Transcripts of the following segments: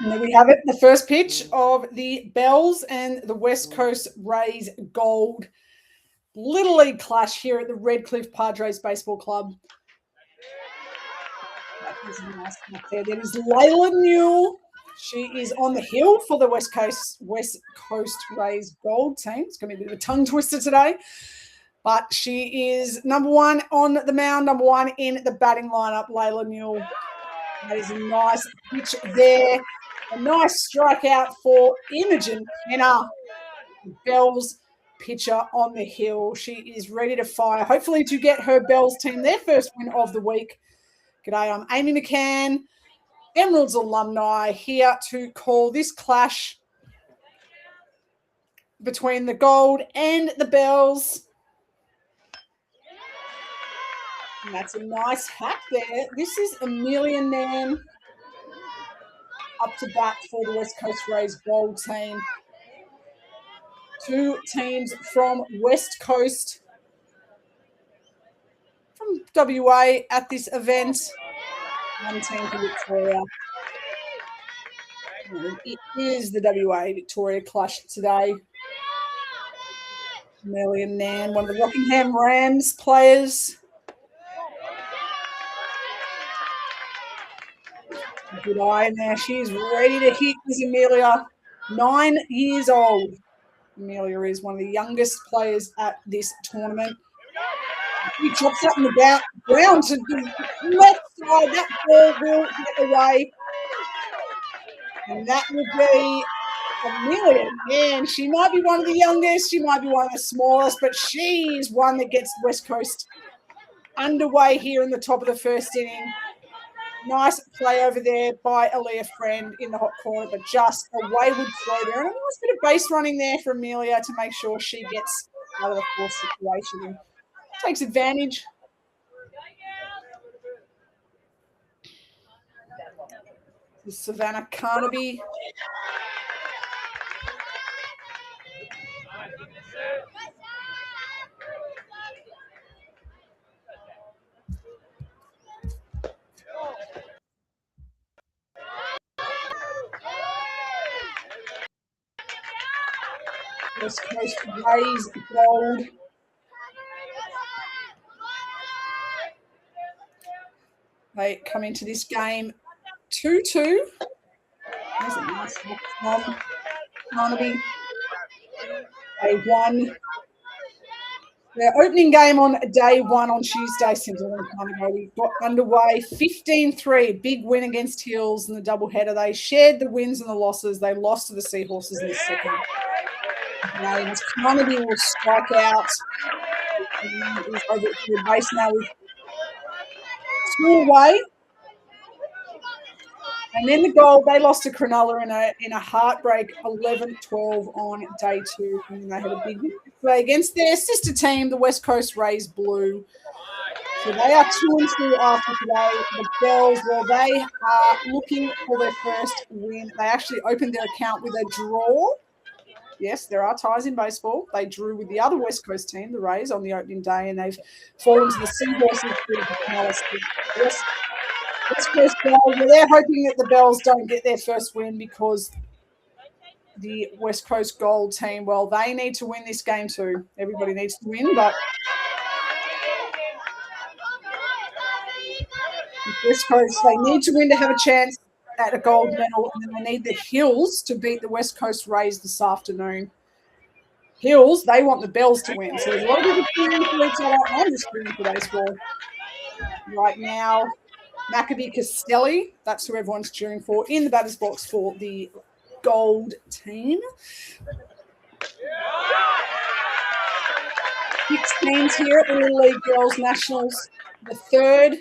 And there we have it, the first pitch of the Bells and the West Coast Rays Gold Little League clash here at the Redcliffe Padres Baseball Club. That is a nice knock there. That is Layla Newell. She is on the hill for the West Coast Rays Gold team. It's going to be a bit of a tongue twister today. But she is number one on the mound, number one in the batting lineup, Layla Newell. That is a nice pitch there. A nice strikeout for Imogen Penner, Bells pitcher on the hill. She is ready to fire, hopefully to get her Bells team their first win of the week. G'day, I'm Amy McCann, Emeralds alumni, here to call this clash between the Gold and the Bells. And that's a nice hack there. This is Amelia Nan up to bat for the West Coast Rays Gold team. Two teams from West Coast, from WA at this event. One team for Victoria. It is the WA Victoria clash today. Amelia Nan, one of the Rockingham Rams players. Good eye in there. She's ready to hit. Is Amelia, 9 years old. Amelia is one of the youngest players at this tournament. He chops up in the ground to the left side. That ball will get away. And that will be Amelia. Man, she might be one of the youngest. She might be one of the smallest, but she's one that gets West Coast underway here in the top of the first inning. Nice play over there by Aaliyah Friend in the hot corner, but just a wayward throw there. And a nice bit of base running there for Amelia to make sure she gets out of the force situation and takes advantage. This is Savannah Carnaby. West Coast Rays Gold. They come into this game 2-2. There's a nice look from Carnaby. They won their opening game on day one on Tuesday. We got underway 15-3, big win against Hills in the doubleheader. They shared the wins and the losses. They lost to the Seahorses in the second. James Carnaby will strike out. He's over to the base now with 2 away. And then the Gold, they lost to Cronulla in a heartbreak 11-12 on day 2. And they had a big play against their sister team, the West Coast Rays Blue. So they are 2-2 after today. The Bells, well, they are looking for their first win. They actually opened their account with a draw. Yes, there are ties in baseball. They drew with the other West Coast team, the Rays, on the opening day, and they've fallen to the Seahorses. Yes, West Coast Gold. Well, they're hoping that the Bells don't get their first win because the West Coast Gold team, well, they need to win this game too. Everybody needs to win, but West Coast, they need to win to have a chance at a gold medal, and then they need the Hills to beat the West Coast Rays this afternoon. Hills, they want the Bells to win. So there's a lot of people cheering for each other. I'm just cheering for baseball. Right now, Maccabee Castelli, that's who everyone's cheering for in the batter's box for the Gold team. 6 teams here at the Little League Girls Nationals, the third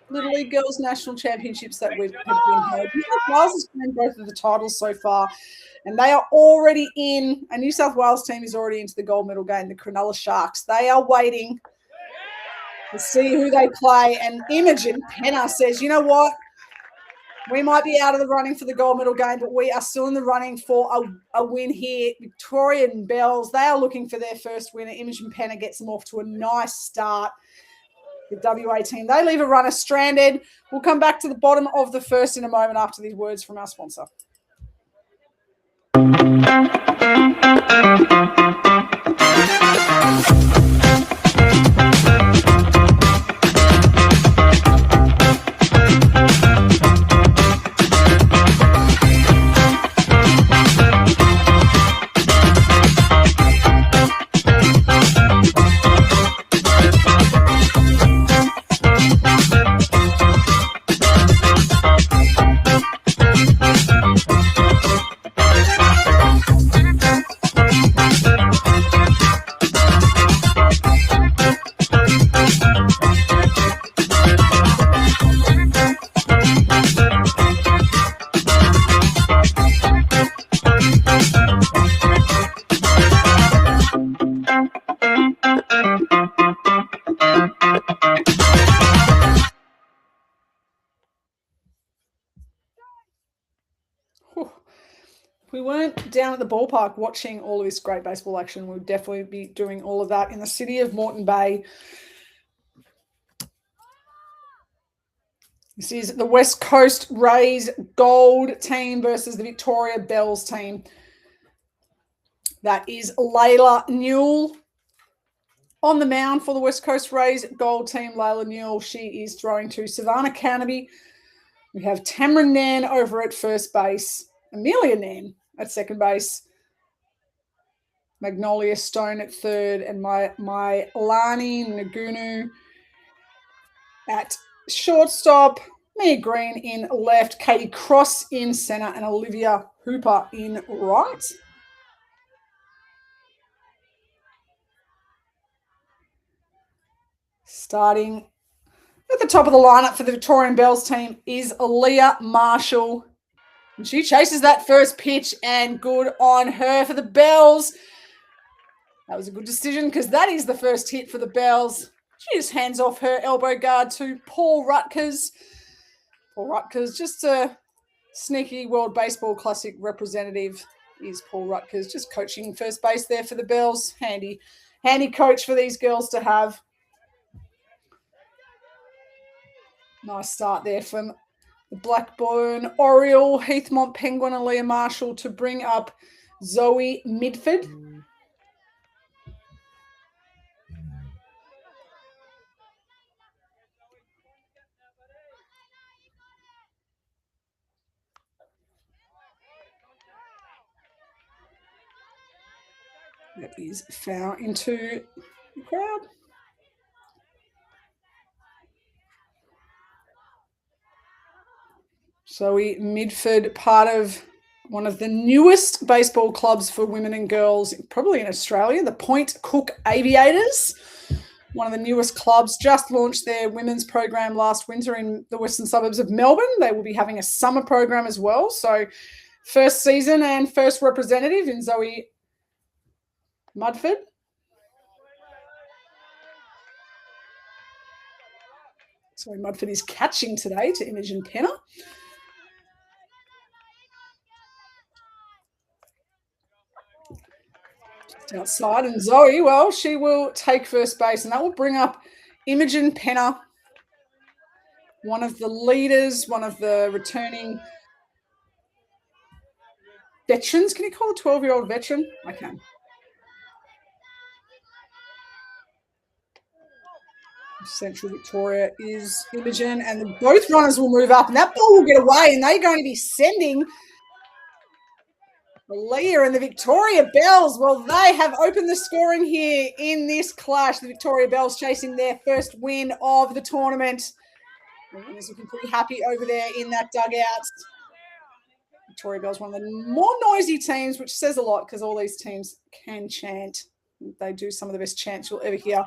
Little League Girls National Championships that have been held. New South Wales has won both of the titles so far, and they are already in. A New South Wales team is already into the gold medal game, the Cronulla Sharks. They are waiting to see who they play, and Imogen Penner says, you know what? We might be out of the running for the gold medal game, but we are still in the running for a win here. Victoria and Bells, they are looking for their first win. Imogen Penner gets them off to a nice start. The WA team, they leave a runner stranded. We'll come back to the bottom of the first in a moment after these words from our sponsor. If we weren't down at the ballpark watching all of this great baseball action, we would definitely be doing all of that in the city of Moreton Bay. This is the West Coast Rays Gold team versus the Victoria Bells team. That is Layla Newell on the mound for the West Coast Rays Gold team. Layla Newell, she is throwing to Savannah Canopy. We have Tamron Nan over at first base, Amelia Nan at second base, Magnolia Stone at third, and my Lani Nagunu at shortstop, Mia Green in left, Katie Cross in center, and Olivia Hooper in right. Starting at the top of the lineup for the Victorian Bells team is Leah Marshall. And she chases that first pitch, and good on her for the Bells. That was a good decision because that is the first hit for the Bells. She just hands off her elbow guard to Paul Rutgers. Paul Rutgers, just a sneaky World Baseball Classic representative is Paul Rutgers, just coaching first base there for the Bells. Handy coach for these girls to have. Nice start there from the Blackburn Oriole, Heathmont Penguin, and Leah Marshall to bring up Zoe Midford. That is foul into the crowd. Zoe Midford, part of one of the newest baseball clubs for women and girls, probably in Australia, the Point Cook Aviators. One of the newest clubs, just launched their women's program last winter in the western suburbs of Melbourne. They will be having a summer program as well. So first season and first representative in Zoe Mudford. Zoe Mudford is catching today to Imogen Penner. Just outside, and Zoe, well, she will take first base, and that will bring up Imogen Penner, one of the leaders, one of the returning veterans. Can you call a 12-year-old veteran? I can. Central Victoria is Imogen, and both runners will move up, and that ball will get away, and they're going to be sending Leah and the Victoria Bells. Well, they have opened the scoring here in this clash. The Victoria Bells chasing their first win of the tournament. Everyone's looking pretty happy over there in that dugout. Victoria Bells, one of the more noisy teams, which says a lot because all these teams can chant. They do some of the best chants you'll ever hear.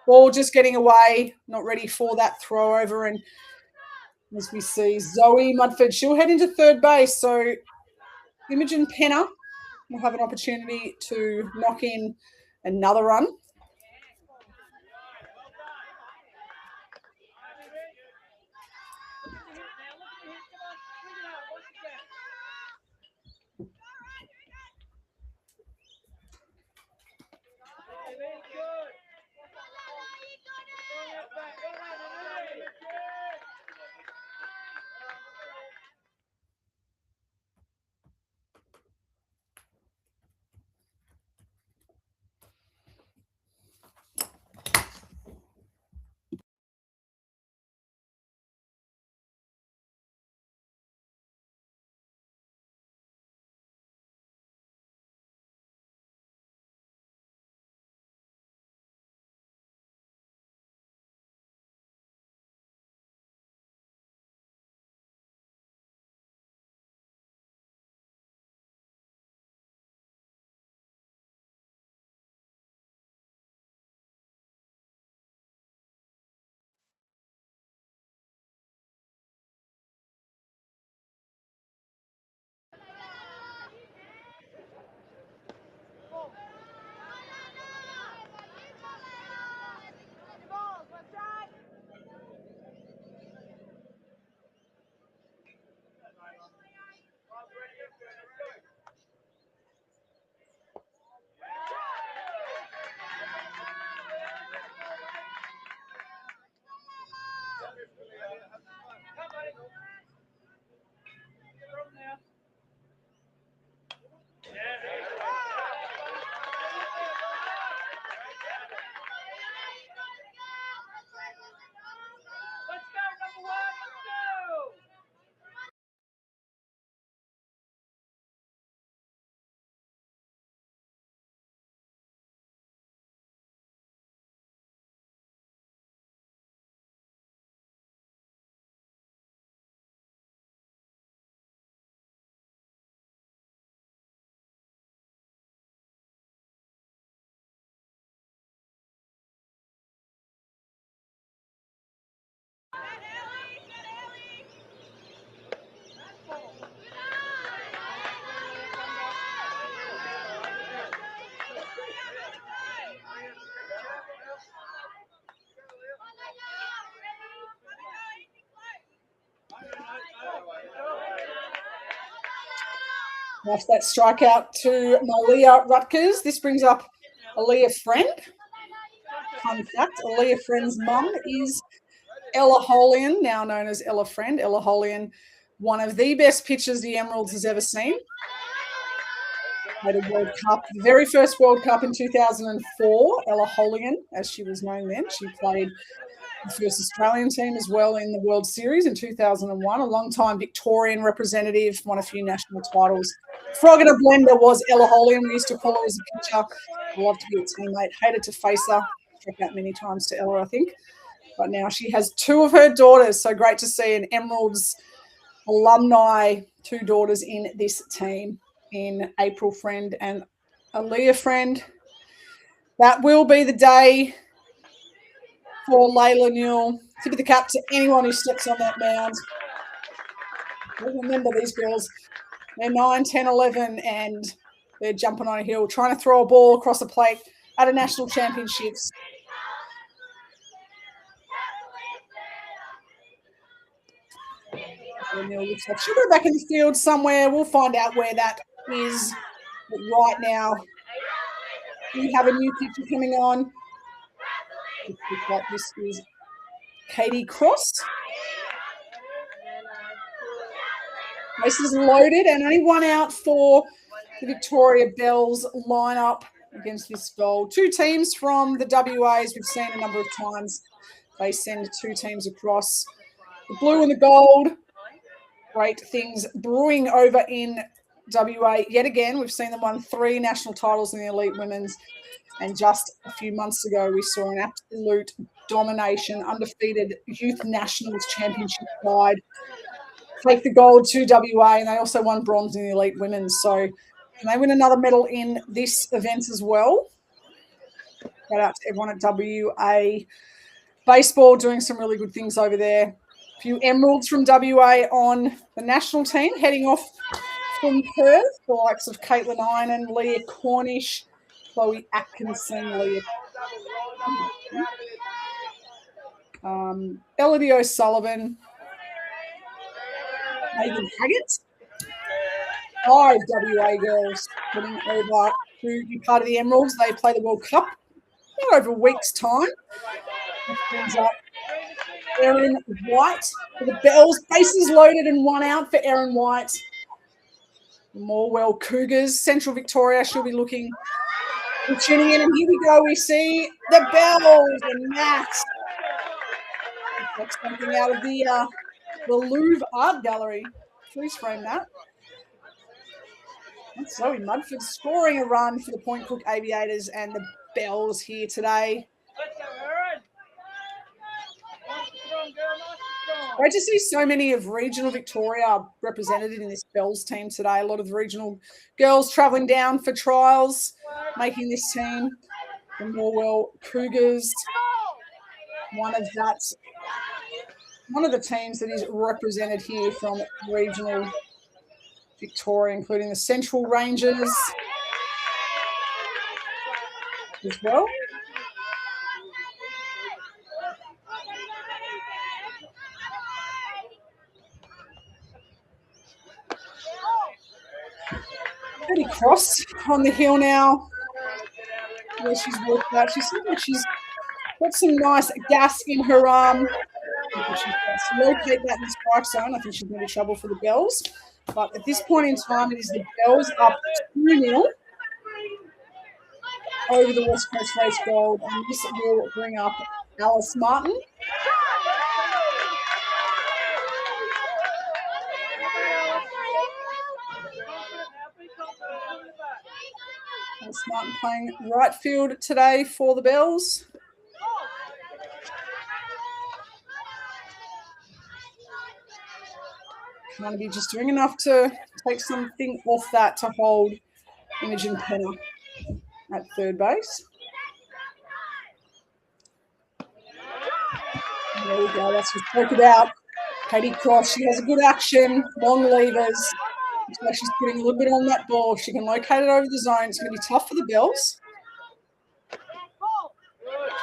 Ball just getting away, not ready for that throw over. And as we see, Zoe Mudford, she'll head into third base. So Imogen Penner will have an opportunity to knock in another run. After that strikeout to Malia Rutgers, this brings up Aaliyah Friend. Fun fact, Aaliyah Friend's mum is Ella Holian, now known as Ella Friend. Ella Holian, one of the best pitchers the Emeralds has ever seen. Played a World Cup, the very first World Cup in 2004. Ella Holian, as she was known then, she played the first Australian team as well in the World Series in 2001. A long-time Victorian representative, won a few national titles. Frog in a blender was Ella Holian. We used to call her as a pitcher. Loved to be a teammate. Hated to face her. Check out many times to Ella, I think. But now she has two of her daughters. So great to see an Emeralds alumni, two daughters in this team, in April Friend and Aaliyah Friend. That will be the day for Layla Newell. Tip of the cap to anyone who steps on that mound. Remember these girls. They're 9, 10, 11, and they're jumping on a hill, trying to throw a ball across a plate at a national championships. Looks like she'll go back in the field somewhere. We'll find out where that is. But right now, we have a new pitcher coming on. This is Katie Cross. Bases loaded and only one out for the Victoria Bells lineup against this goal. Two teams from the WAs we've seen a number of times. They send two teams across. The blue and the gold. Great things brewing over in WA yet again. We've seen them won 3 national titles in the elite women's. And just a few months ago, we saw an absolute domination, undefeated youth nationals championship side take the gold to WA, and they also won bronze in the elite women's. So can they win another medal in this event as well? Shout out to everyone at WA Baseball doing some really good things over there. A few Emeralds from WA on the national team, heading off from Perth, the likes of Caitlin Inan, Leah Cornish, Chloe Atkinson, Leah Elodie O'Sullivan, Megan Haggett. 5 WA girls heading over to be part of the Emeralds. They play the World Cup over a week's time. Brings up Erin White for the Bells. Bases loaded and 1 out for Erin White. The Morwell Cougars, Central Victoria. She'll be looking and tuning in. And here we go. We see the Bells and Matt. That's something out of the Louvre Art Gallery. Please frame that. That's Zoe Mudford scoring a run for the Point Cook Aviators and the Bells here today. Great to see so many of regional Victoria represented in this Bells team today. A lot of the regional girls travelling down for trials, making this team. The Morwell Cougars, one of the teams that is represented here from regional Victoria, including the Central Rangers as well. Betty Cross on the hill now, where she's walked out. She seems like she's got some nice gas in her arm. She's got to locate that in the strike zone. I think she's going to be trouble for the Bells. But at this point in time, it is the Bells up 2-0 over the West Coast Race Gold. And this will bring up Alice Martin. Alice Martin playing right field today for the Bells. Trying to be just doing enough to take something off that to hold Imogen Penner at third base. There we go. That's what we spoke about. Katie Cross, she has a good action, long levers. Looks like she's putting a little bit on that ball. She can locate it over the zone. It's going to be tough for the Bells.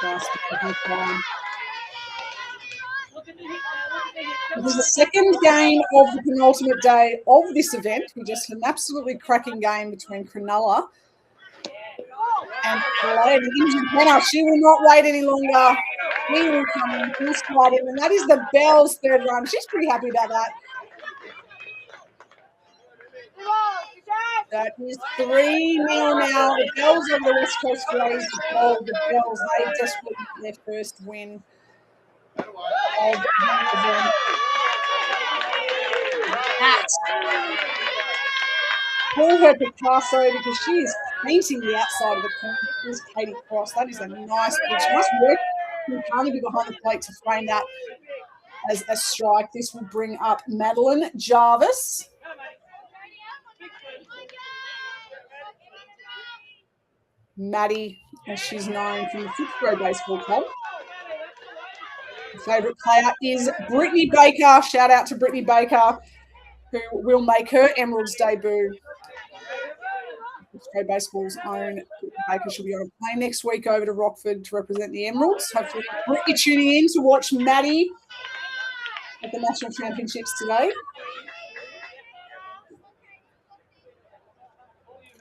Just a This is the second game of the penultimate day of this event. We just had an absolutely cracking game between Cronulla and Adelaide. She will not wait any longer. He will come in, full slide in, and that is the Bells' third run. She's pretty happy about that. That is 3-0 now. The Bells over the West Coast Rays. The Bells, they desperately want their first win of the event. Pull her Picasso because she is painting the outside of the corner. Here's Katie Cross. That is a nice pitch. Nice work from Carnaby behind the plate to frame that as a strike. This will bring up Madeline Jarvis. Maddie, as she's known from the 5th grade baseball club. Favourite player is Brittany Baker. Shout out to Brittany Baker, who will make her Emeralds debut. 5th grade baseball's own Brittany Baker. She'll be on a plane next week over to Rockford to represent the Emeralds. Hopefully, Brittany tuning in to watch Maddie at the National Championships today.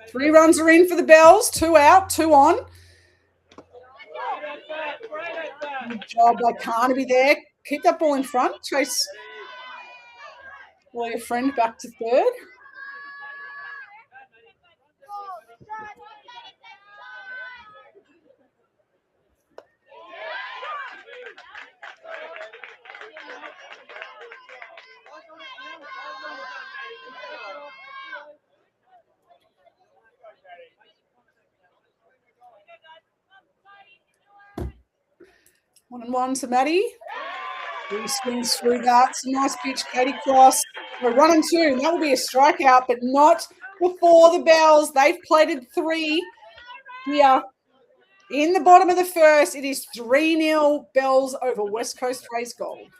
3 runs are in for the Bells. 2 out, 2 on. Good job by Carnaby there. Keep that ball in front. Chase your friend back to third. One and one to Maddie. He swings through that. It's a nice pitch, Katie Cross. We're 1 and 2, and that will be a strikeout, but not before the Bells. They've plated 3 here in the bottom of the first. It is 3-0 Bells over West Coast Rays Gold.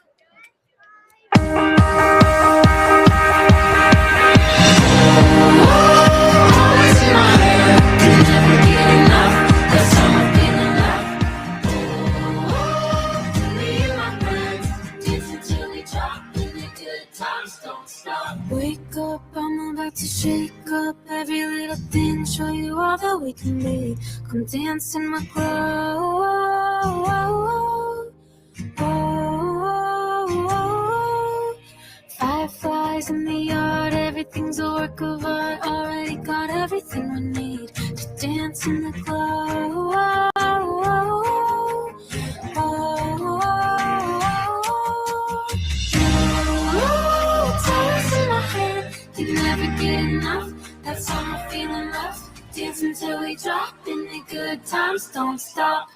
Wake up, I'm about to shake up every little thing, show you all that we can be. Come dance in my glow. Fireflies in the yard, everything's a work of art. Already got everything we need to dance in the glow. You never get enough, that's all I'm feeling left. Dance until we drop, and the good times don't stop.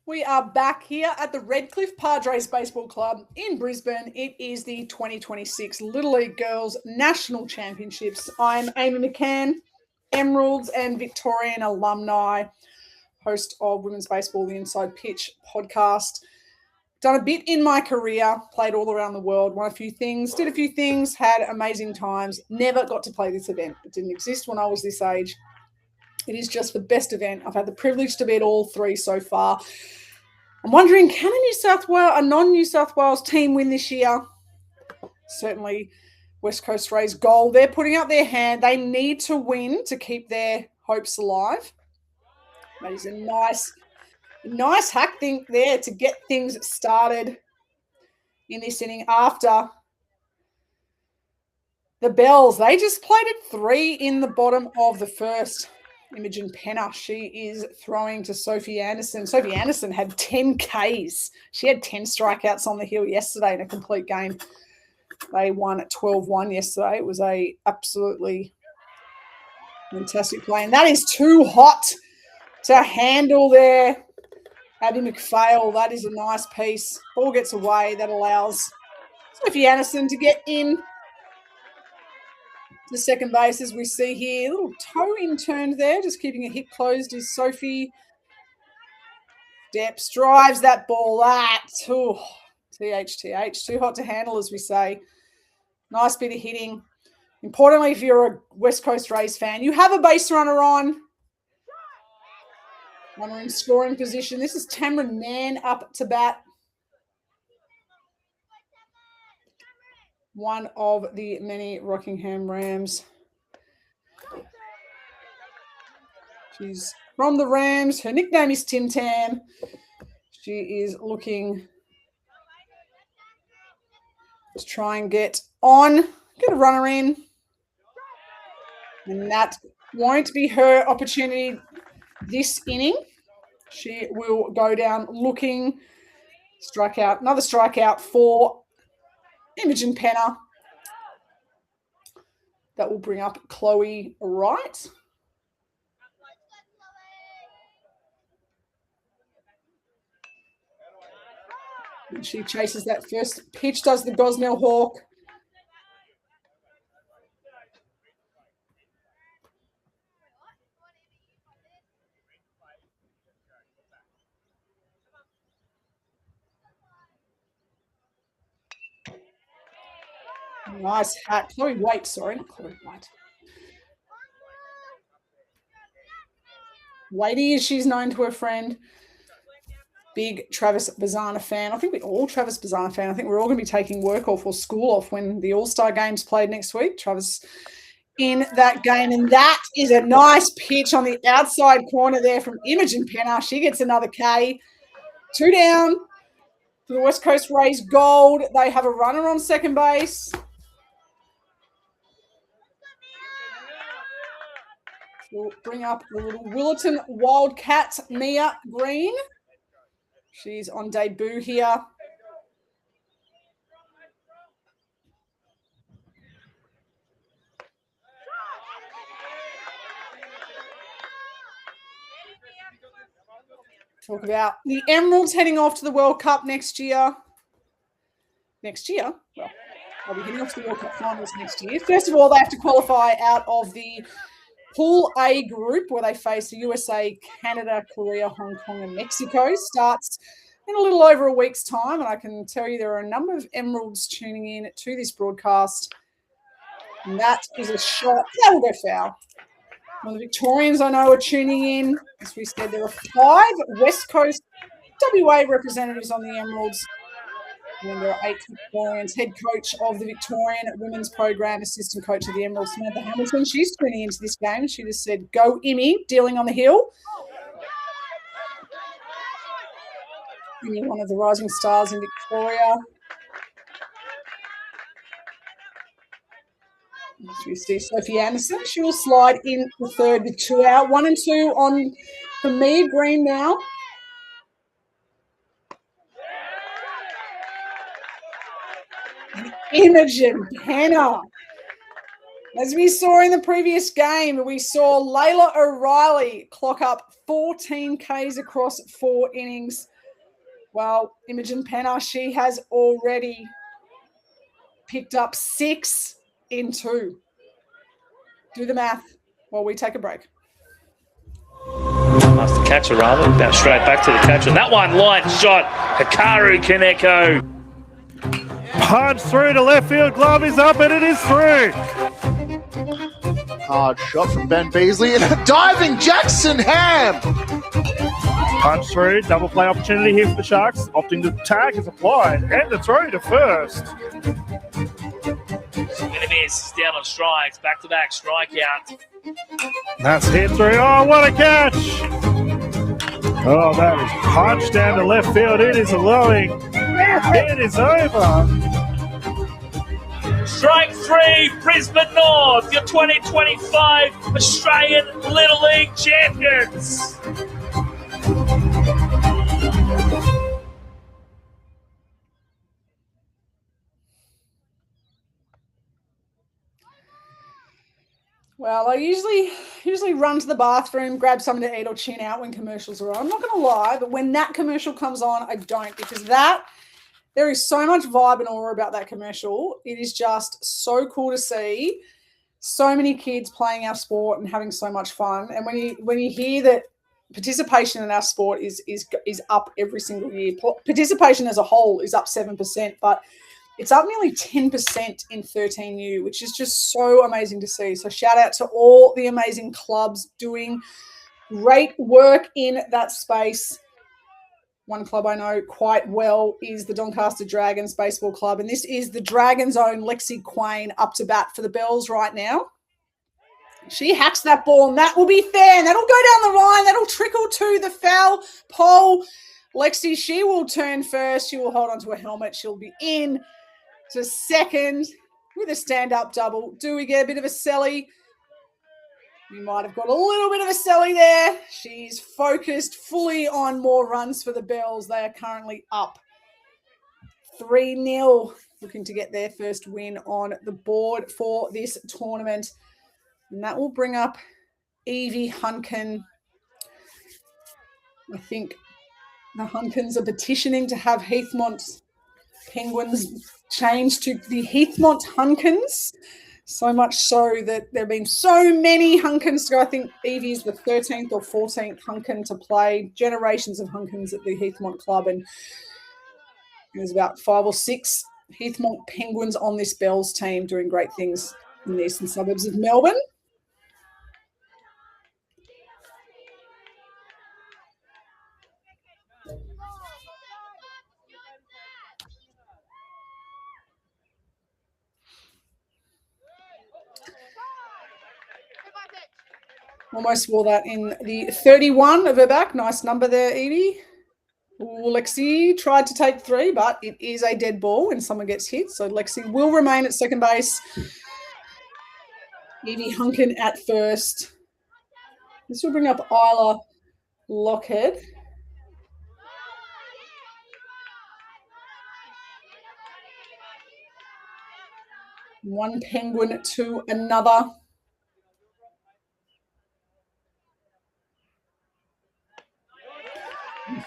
We are back here at the Redcliffe Padres Baseball Club in Brisbane. It is the 2026 Little League Girls National Championships. I'm Amy McCann, Emeralds and Victorian alumni, host of Women's Baseball, the Inside Pitch podcast. Done a bit in my career, played all around the world, won a few things, did a few things, had amazing times. Never got to play this event. It didn't exist when I was this age. It is just the best event. I've had the privilege to be at all 3 so far. I'm wondering, can a non-New South Wales team win this year? Certainly West Coast Rays Gold. They're putting up their hand. They need to win to keep their hopes alive. That is a nice hack think there to get things started in this inning after the Bells. They just played at 3 in the bottom of the first. Imogen Penner, she is throwing to Sophie Anderson. Sophie Anderson had 10 Ks. She had 10 strikeouts on the hill yesterday in a complete game. They won at 12-1 yesterday. It was a absolutely fantastic play. And that is too hot to handle there. Abby McPhail, that is a nice piece. Ball gets away. That allows Sophie Anderson to get in to second base, as we see here. A little toe in turned there, just keeping a hip closed is Sophie. Steps, drives that ball. That, to THTH, too hot to handle, as we say. Nice bit of hitting. Importantly, if you're a West Coast Rays fan, you have a base runner on. Runner in scoring position. This is Tamron Mann up to bat. One of the many Rockingham Rams. She's from the Rams. Her nickname is Tim Tam. She is looking to try and get a runner in. And that won't be her opportunity this inning. She will go down looking. Strikeout. Another strikeout for Imogen Penner. That will bring up Chloe Wright. And she chases that first pitch, does the Gosnell Hawk. Nice hat. Chloe White, sorry, not Chloe White. Whitey, as she's known to her friend. Big Travis Bazana fan. I think we're all Travis Bazana fan. I think we're all going to be taking work off or school off when the All-Star game's played next week. Travis in that game. And that is a nice pitch on the outside corner there from Imogen Penner. She gets another K. 2 down for the West Coast Rays Gold. They have a runner on second base. We'll bring up the little Willerton Wildcat, Mia Green. She's on debut here. Talk about the Emeralds heading off to the World Cup next year. Next year? Well, they'll be heading off to the World Cup finals next year. First of all, they have to qualify out of the Pool A group where they face the USA, Canada, Korea, Hong Kong, and Mexico. Starts in a little over a week's time, and I can tell you there are a number of Emeralds tuning in to this broadcast. And that is a shot. That will go foul. Well, the Victorians I know are tuning in. As we said, there are 5 West Coast WA representatives on the Emeralds. And there are 8 Victorians. Head coach of the Victorian Women's Program, assistant coach of the Emeralds, Samantha Hamilton. She's tuning into this game. She just said, go Immy, dealing on the hill. Immy, one of the rising stars in Victoria. As we see Sophie Anderson, she will slide in the third with 2 out. 1 and 2 on for Mia Green now. Imogen Penner. As we saw in the previous game, we saw Layla O'Reilly clock up 14 Ks across 4 innings. Well, Imogen Penner, she has already picked up 6 in 2. Do the math while we take a break. Must the catcher rather, about straight back to the catcher. That one, line shot, Hikaru Kaneko. Punch through to left field, glove is up and it is through. Hard shot from Ben Beasley and a diving Jackson Ham. Punch through, double play opportunity here for the Sharks. Opting to tag is applied and the throw to first. Winimiz down on strikes, back-to-back strikeout. That's hit through. Oh, what a catch! Oh, that is punched down to left field. It is blowing. It is over. Strike 3, Brisbane North, your 2025 Australian Little League champions. Well, I usually run to the bathroom, grab something to eat or chin out when commercials are on. I'm not going to lie, but when that commercial comes on, I don't, because there is so much vibe and aura about that commercial. It is just so cool to see so many kids playing our sport and having so much fun. And when you hear that participation in our sport is up every single year. Participation as a whole is up 7%, but it's up nearly 10% in 13U, which is just so amazing to see. So shout out to all the amazing clubs doing great work in that space. One club I know quite well is the Doncaster Dragons Baseball Club, and this is the Dragons' own Lexi Quain up to bat for the Bells right now. She hacks that ball, and that will be fair, and that'll go down the line. That'll trickle to the foul pole. Lexi, she will turn first. She will hold onto a helmet. She'll be in to second with a stand-up double. Do we get a bit of a selly? We might have got a little bit of a selly there. She's focused fully on more runs for the Bells. They are currently up 3-0, looking to get their first win on the board for this tournament. And that will bring up Evie Hunkin. I think the Hunkins are petitioning to have Heathmont Penguins changed to the Heathmont Hunkins. So much so that there have been so many Hunkins to go. I think Evie is the 13th or 14th Hunkin to play. Generations of Hunkins at the Heathmont Club. And there's about 5 or 6 Heathmont Penguins on this Bells team doing great things in the eastern suburbs of Melbourne. Almost wore that in the 31 of her back. Nice number there, Evie. Lexi tried to take 3, but it is a dead ball and someone gets hit. So Lexi will remain at second base. Evie Hunkin at first. This will bring up Isla Lockhead. One Penguin to another.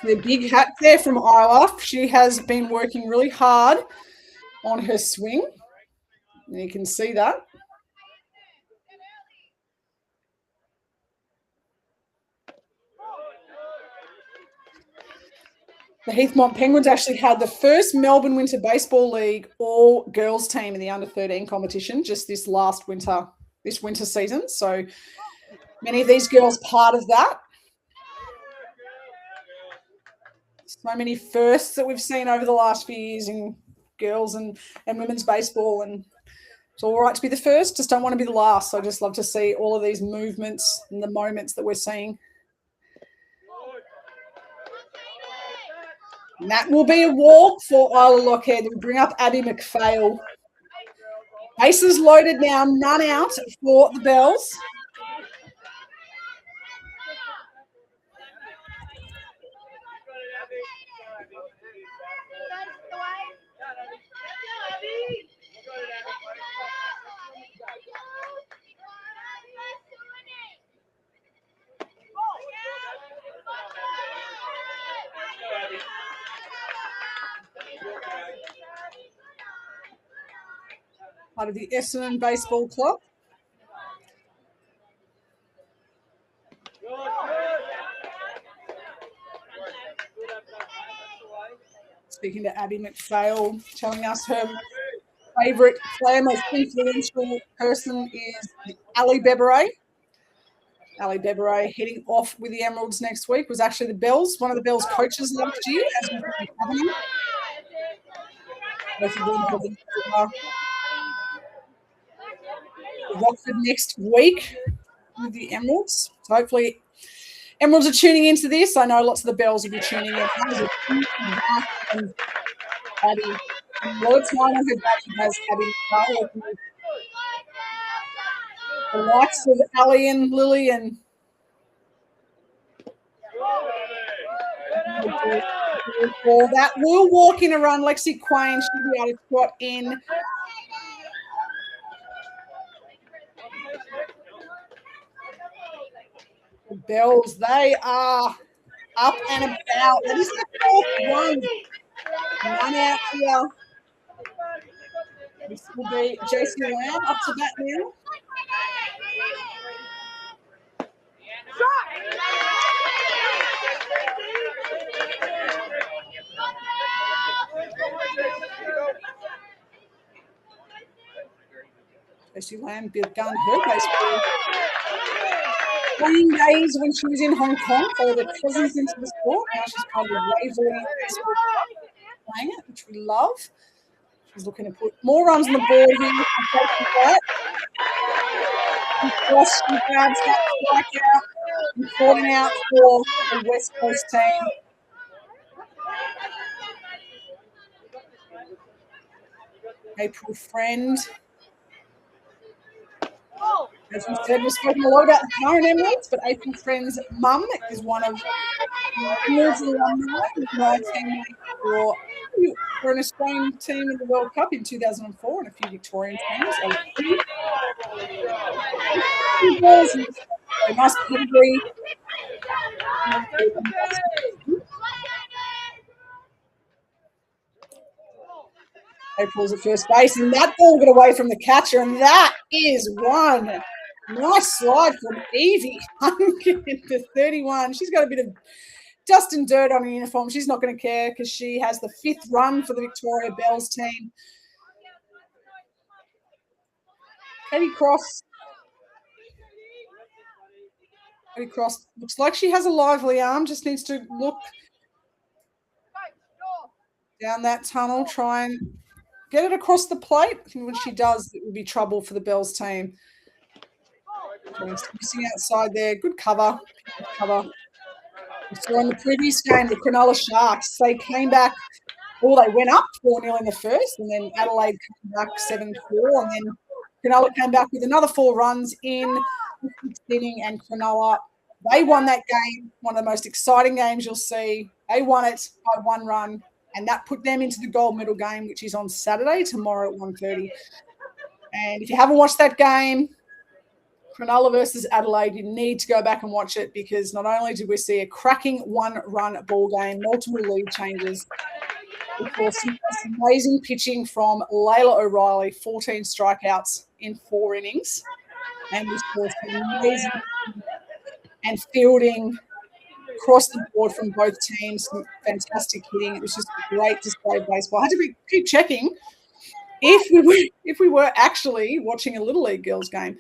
The big hat there from Isla. She has been working really hard on her swing. And you can see that. The Heathmont Penguins actually had the first Melbourne Winter Baseball League all-girls team in the under-13 competition just this winter season. So many of these girls part of that. So many firsts that we've seen over the last few years in girls and women's baseball. And it's all right to be the first, just don't want to be the last. So I just love to see all of these movements and the moments that we're seeing. And that will be a walk for Isla Lockhead. We'll bring up Abby McPhail. Bases loaded now, none out for the Bells. Part of the Essendon Baseball Club. Speaking to Abby McPhail, telling us her favourite player, most influential person is Ali Beberay. Ali Beberay heading off with the Emeralds next week, was actually one of the Bells coaches last year, as we have him. Both of them have been Rockford next week with the Emeralds. So hopefully Emeralds are tuning into this. I know lots of the Bells will be tuning in. And Abby, a lot of time on her back has Abby. The likes of Ali and Lily and that will walk in a run. Lexi Quain should be able to squat in. The Bells, they are up and about. That is the fourth one. One out here. This will be JC Lamb up to bat now. Kirsty Lamb begun her baseball playing days when she was in Hong Kong, followed her cousins into the sport. Now she's part of the Waverley Baseball Club, playing it, which we love. She's looking to put more runs on the board here. Cross, she grabs that strikeout and caught it out for the West Coast team. April Friend. As we said, we've spoken a lot about the current Emeralds, but April Friend's mum is one of the Emeralds alumni, with my teammate for an Australian team in the World Cup in 2004 and a few Victorian teams. A nice pedigree. April's at first base, and that ball got away from the catcher, and that is one. Nice slide from Evie to 31. She's got a bit of dust and dirt on her uniform. She's not going to care because she has the 5th run for the Victoria Bells team. Katie Cross. Katie Cross looks like she has a lively arm, just needs to look down that tunnel, try and get it across the plate. And when she does, it will be trouble for the Bells team. Missing outside there. Good cover. We saw in the previous game, the Cronulla Sharks, they came back, they went up 4-0 in the first, and then Adelaide came back 7-4, and then Cronulla came back with another 4 runs in the 6th inning, and Cronulla, they won that game, one of the most exciting games you'll see. They won it by 1 run, and that put them into the gold medal game, which is on Saturday, tomorrow at 1:30. And if you haven't watched that game, Cronulla versus Adelaide, you need to go back and watch it, because not only did we see a cracking 1-run ball game, multiple lead changes, we saw some amazing pitching from Layla O'Reilly, 14 strikeouts in 4 innings, and we saw some amazing and fielding across the board from both teams, some fantastic hitting. It was just a great display of baseball. I had to keep checking if we were actually watching a Little League girls game.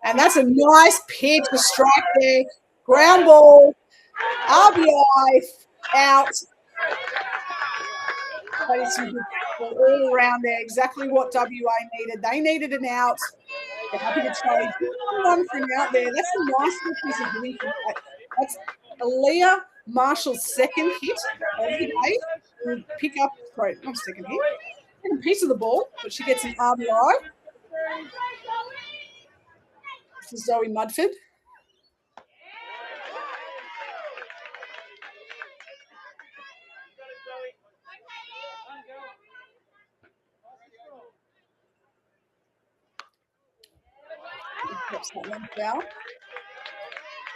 And that's a nice pitch, a strike there, ground ball, RBI, out. That is some good ball all around there, exactly what WA needed. They needed an out. They're happy to trade one for an out there. That's a nice little piece of hitting. That's Aaliyah Marshall's 2nd hit of the day. We'll pick up, sorry, not 2nd hit, a piece of the ball, but she gets an RBI. This is Zoe Mudford.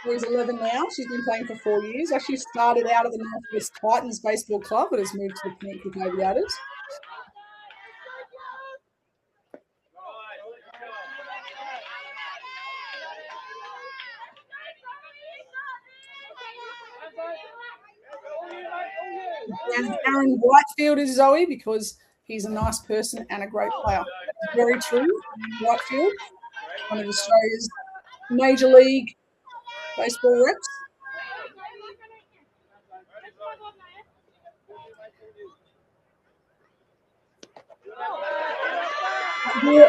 She's 11 now. She's been playing for 4 years. Actually started out at the Northwest Titans Baseball Club, but has moved to the Peninsula Aviators. And Aaron Whitefield is Zoe, because he's a nice person and a great player. Very true. Whitefield, one of Australia's Major League Baseball reps.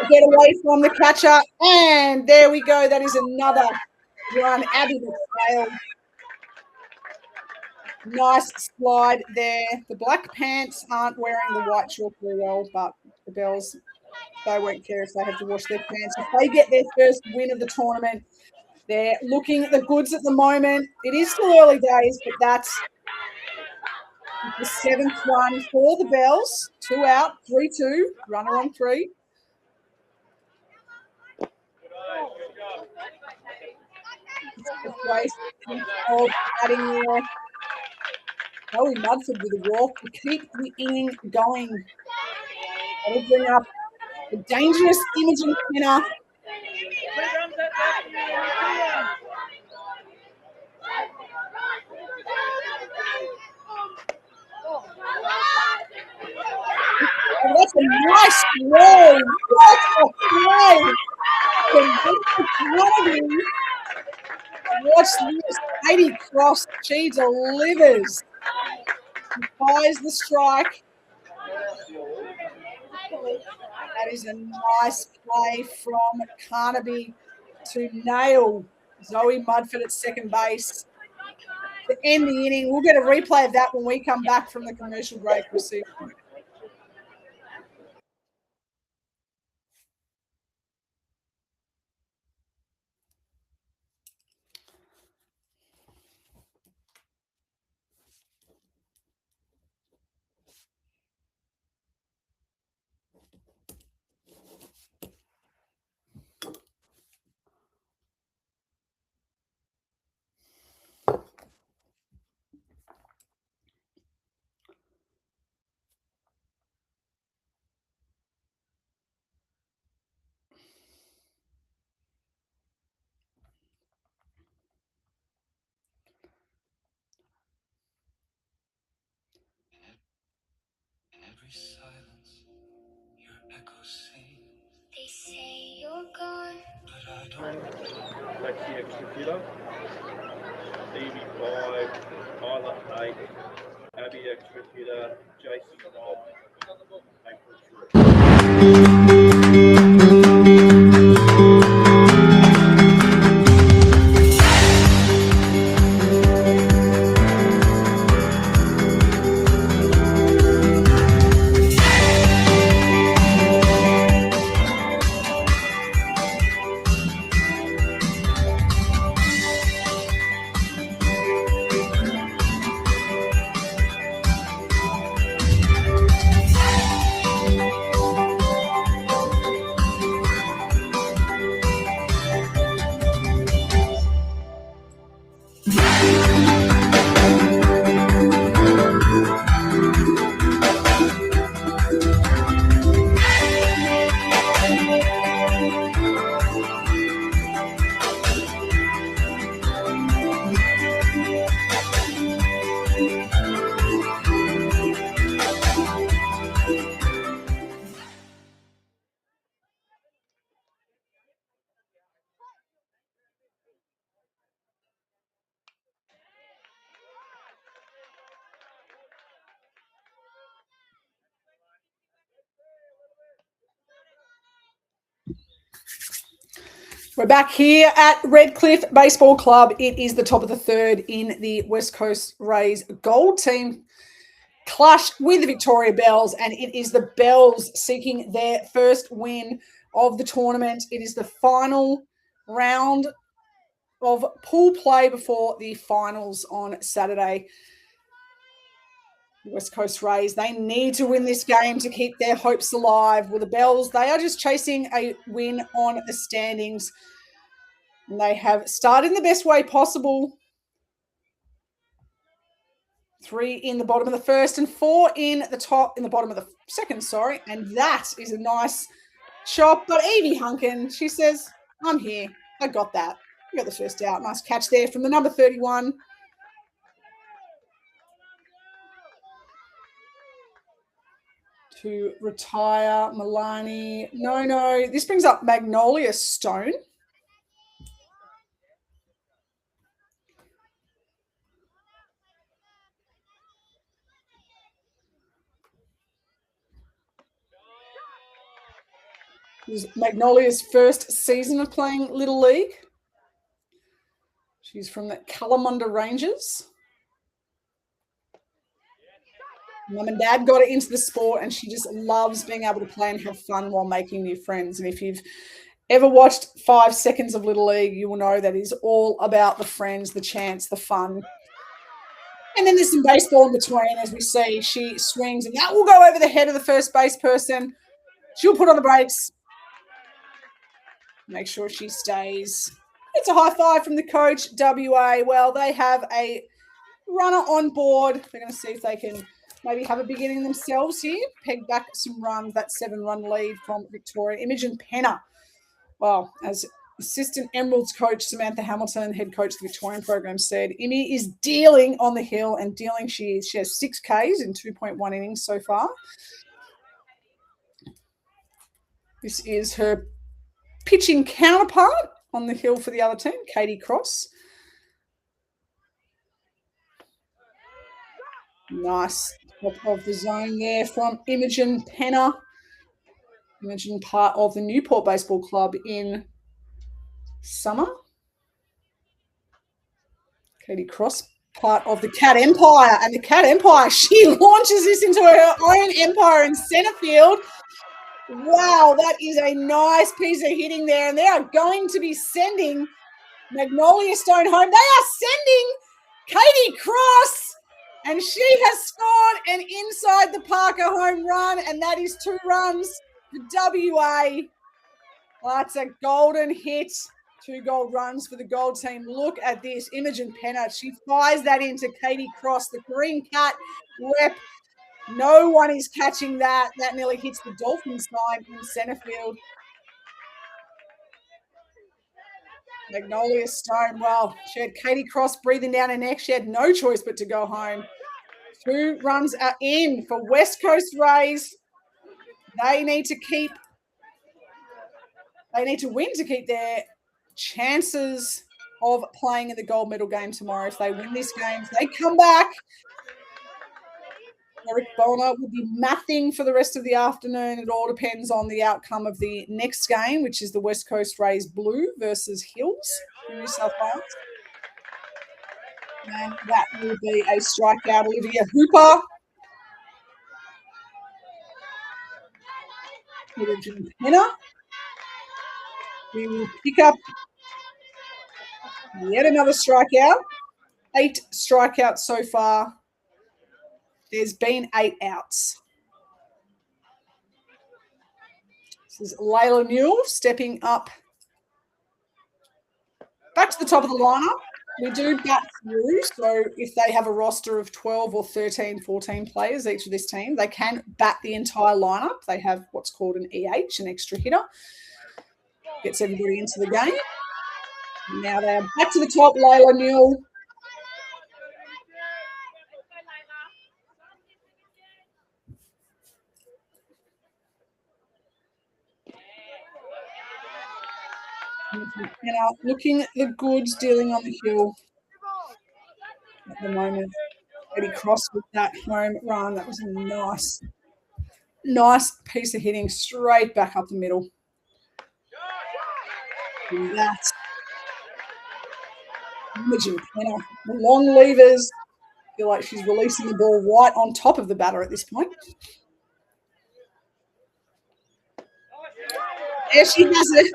Get away from the catcher, and there we go. That is another run. Abby McPhail. Nice slide there. The black pants aren't wearing the white chalk very well, but the Bells, they won't care if they have to wash their pants. If they get their first win of the tournament, they're looking at the goods at the moment. It is still early days, but that's the 7th one for the Bells. 2 out, 3-2, runner on 3. Adding there. Chloe Mudford with a walk to keep the inning going. That'll bring up the dangerous Imogen Pinner. Oh, that's a nice throw. What a play Watch this. Katie Cross. She delivers. She fires the strike. That is a nice play from Carnaby to nail Zoe Mudford at second base to end the inning. We'll get a replay of that when we come back from the commercial break. We'll see. Every silence, your echoes sing. They say you're gone, but I don't. Lexi X computer, Stevie 5, Tyler 8, Abby X computer, Jason Rob, April 3. We're back here at Redcliffe Baseball Club. It is the top of the third in the West Coast Rays Gold team clash with the Victoria Bells, and it is the Bells seeking their first win of the tournament. It is the final round of pool play before the finals on Saturday. West Coast Rays, they need to win this game to keep their hopes alive. Well, the Bells, they are just chasing a win on the standings. And they have started in the best way possible. 3 in the bottom of the first and 4 in the bottom of the second, sorry. And that is a nice chop. But Evie Hunkin, she says, I'm here. I got that. We got the first out. Nice catch there from the number 31. To retire Milani. No. This brings up Magnolia Stone. This is Magnolia's first season of playing Little League. She's from the Kalamunda Rangers. Mum and Dad got her into the sport, and she just loves being able to play and have fun while making new friends. And if you've ever watched 5 seconds of Little League, you will know that is all about the friends, the chance, the fun. And then there's some baseball in between, as we see. She swings, and that will go over the head of the first base person. She'll put on the brakes. Make sure she stays. It's a high five from the coach, WA. Well, they have a runner on board. They're going to see if they can maybe have a big inning themselves here. Peg back some runs, that 7-run lead from Victoria. Imogen Penner, well, as assistant Emeralds coach Samantha Hamilton, head coach of the Victorian program, said, Imi is dealing on the hill, and dealing she is. She has 6 Ks in 2.1 innings so far. This is her pitching counterpart on the hill for the other team, Katie Cross. Nice top of the zone there from Imogen Penner. Imogen, part of the Newport Baseball Club in summer. Katie Cross, part of the Cat Empire. And the Cat Empire, she launches this into her own empire in centre field. Wow, that is a nice piece of hitting there. And they are going to be sending Magnolia Stone home. They are sending Katie Cross. And she has scored an inside the Parker home run. And that is 2 runs for WA. Well, that's a golden hit. 2 gold runs for the gold team. Look at this. Imogen Penner. She fires that into Katie Cross, the Green Cat rep. No one is catching that. That nearly hits the Dolphins side in centre field. Magnolia Stone. Well, she had Katie Cross breathing down her neck. She had no choice but to go home. 2 runs are in for West Coast Rays. They need to win to keep their chances of playing in the gold medal game tomorrow. If they win this game, if they come back, Eric Bonner will be mathing for the rest of the afternoon. It all depends on the outcome of the next game, which is the West Coast Rays Blue versus Hills in New South Wales. And that will be a strikeout. Olivia Hooper. Imogen Penner. We will pick up yet another strikeout. 8 strikeouts so far. There's been 8 outs. This is Layla Newell stepping up back to the top of the lineup. We do bat through, so if they have a roster of 12 or 13, 14 players, each of this team, they can bat the entire lineup. They have what's called an EH, an extra hitter. Gets everybody into the game. Now they are back to the top, Layla Newell. Now, looking at the goods dealing on the hill at the moment. Katie Cross with that home run. That was a nice piece of hitting straight back up the middle. And that's Imogen Penner. The long levers. I feel like she's releasing the ball right on top of the batter at this point. There she has it.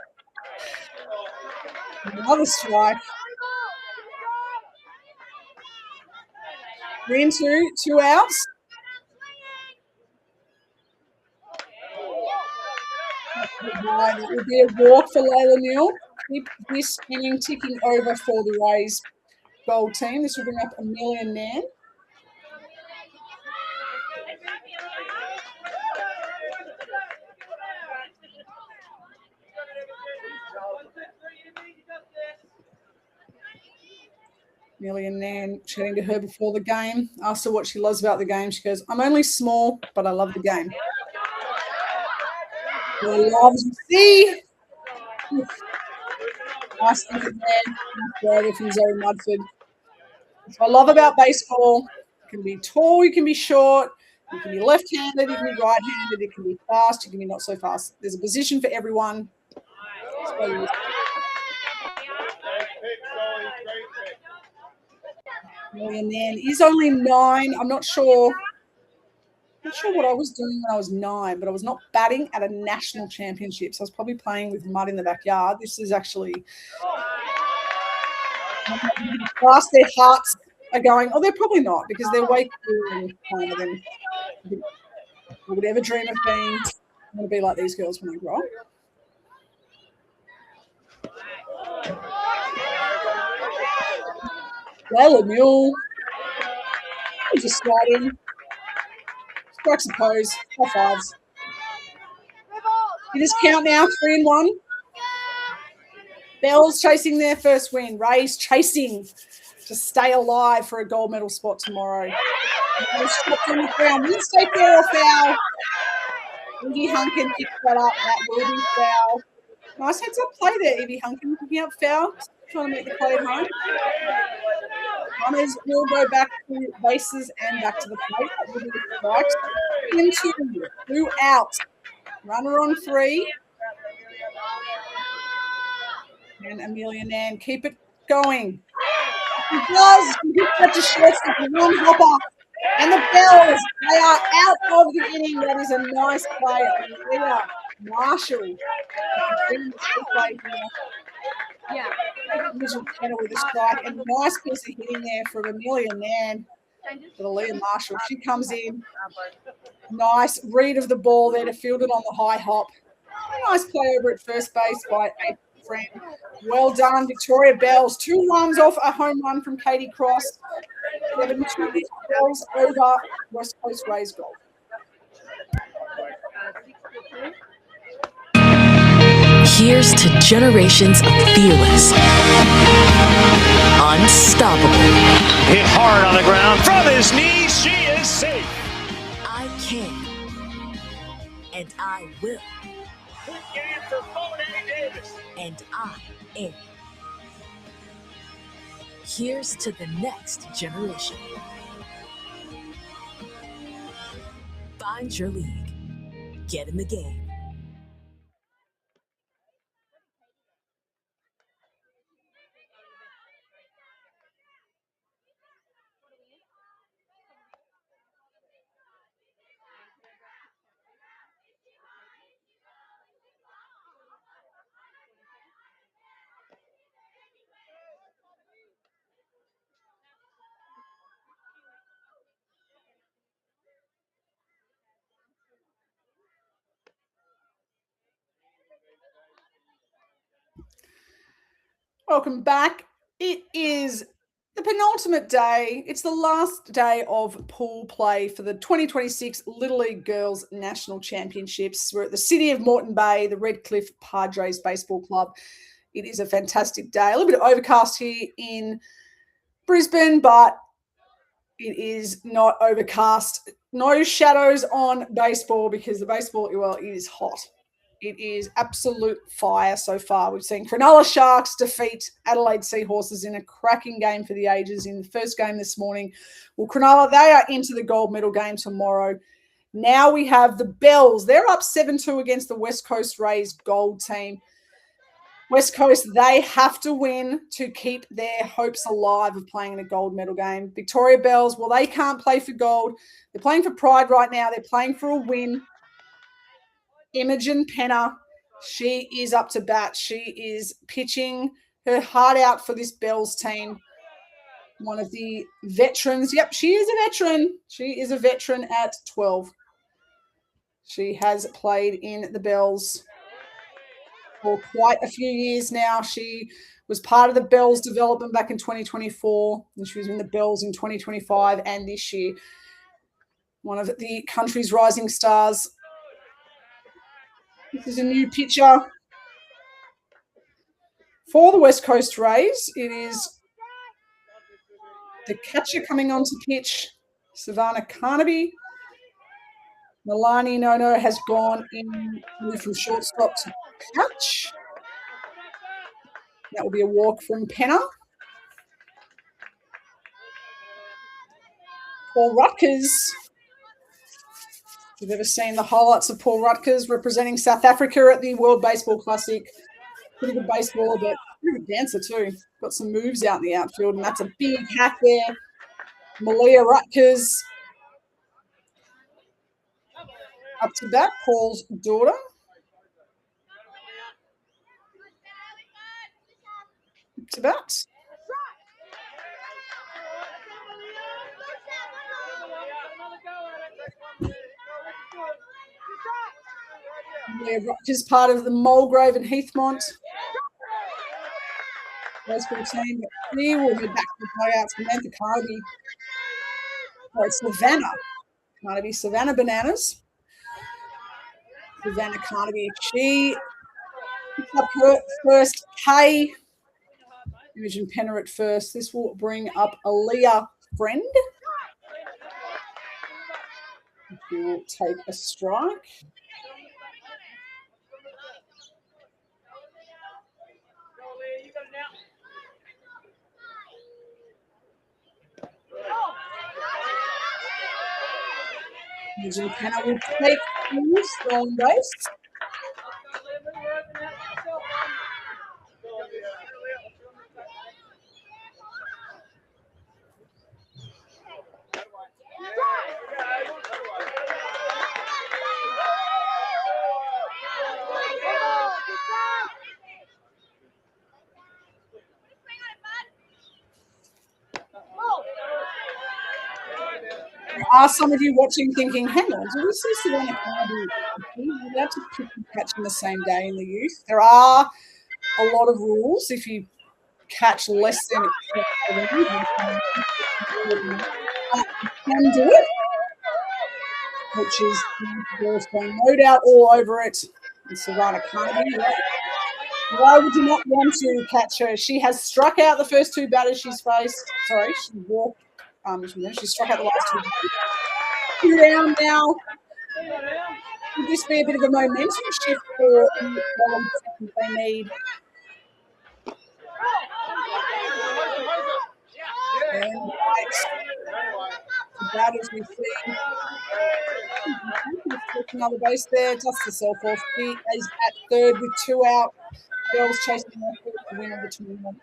Another strike. 3 and 2, 2 outs. That will be a walk for Layla Newell. Keep this inning ticking over for the Rays gold team. This will bring up Amelia Nan. Amelia Nan chatting to her before the game. Asked her what she loves about the game. She goes, I'm only small, but I love the game. Loves to see. Nice thing there from Zoe Mudford. That's what I love about baseball. You can be tall, you can be short, you can be left-handed, you can be right-handed, it can be fast, you can be not so fast. There's a position for everyone. Amelia Nan is only 9. I'm not sure what I was doing when I was 9, but I was not batting at a national championship. So I was probably playing with mud in the backyard. This is actually fast. Their hearts are going. Oh, they're probably not because they're way cooler than I would ever dream of being. I'm going to be like these girls when I grow up. Layla Newell. Just sliding. Strikes a pose. High fives. It is count now, 3 and 1. Bells chasing their first win. Rays chasing to stay alive for a gold medal spot tomorrow. On the ground. Will stay fair or foul? Indy Hunkin picks that up. That will be foul. Nice heads-up play there, Evie Hunkin, picking up foul, trying to make the play at home. Hunters will go back to bases and back to the plate. That will be the strikes. 2 out. Runner on 3. And Amelia Nan, keep it going. He does. He hits that to short with one hopper. And the Bells, they are out of the inning. That is a nice play. Amelia Marshall. Yeah. Penner with a strike. And nice piece of hitting there from Amelia Nan. For Aaliyah Marshall. She comes in. Nice read of the ball there to field it on the high hop. A nice play over at first base by a friend. Well done, Victoria Bells. 2 runs off a home run from Katie Cross. 72 Bells over West Coast Rays goal. Here's to generations of fearless, unstoppable. Hit hard on the ground from his knees. She is safe. I can, and I will. Good game for Monet Davis. And I am. Here's to the next generation. Find your league. Get in the game. Welcome back. It is the penultimate day. It's the last day of pool play for the 2026 Little League Girls National Championships. We're at the City of Moreton Bay, the Redcliffe Padres Baseball Club. It is a fantastic day. A little bit of overcast here in Brisbane, but it is not overcast. No shadows on baseball because the baseball, well, it is hot. It is absolute fire so far. We've seen Cronulla Sharks defeat Adelaide Seahorses in a cracking game for the ages in the first game this morning. Well, Cronulla, they are into the gold medal game tomorrow. Now we have the Bells. They're up 7-2 against the West Coast Rays gold team. West Coast, they have to win to keep their hopes alive of playing in a gold medal game. Victoria Bells, well, they can't play for gold. They're playing for pride right now. They're playing for a win. Imogen Penner, she is up to bat. She is pitching her heart out for this Bells team. One of the veterans. Yep, she is a veteran. She is a veteran at 12. She has played in the Bells for quite a few years now. She was part of the Bells development back in 2024, and she was in the Bells in 2025 and this year. One of the country's rising stars. This is a new pitcher for the West Coast Rays. It is the catcher coming onto pitch, Savannah Carnaby. Milani Nono has gone in from shortstop to catch. That will be a walk from Penner. Paul Rutgers. If you've ever seen the highlights of Paul Rutgers representing South Africa at the World Baseball Classic. Pretty good baseballer, but pretty good dancer too. Got some moves out in the outfield, and that's a big hack there. Malia Rutgers. Up to bat, Paul's daughter. Up to bat. Yeah, Rutgers part of the Mulgrave and Heathmont baseball team. We will head back to the playouts. Samantha Carnaby. Oh, it's Savannah. Carnaby, Savannah Bananas. Savannah Carnaby. She picks up her first K. Imogen Penner at first. This will bring up Aaliyah Friend. She will take a strike. Eugene Penner will take the strong base. Are some of you watching thinking, hang on, do we see Savannah Carnaby allowed to pick and catch on the same day in the youth? There are a lot of rules. If you catch less than you can do it, which is there's no doubt all over it. And Savannah Carnaby, why would you not want to catch her? She has struck out the first two batters she's faced. Sorry, she walked. She struck out the last two down now. Could this be a bit of a momentum shift for they need? And the batters we see. Another base there, just the self-off. He is at third with 2 out. Girls chasing the win of the tournament.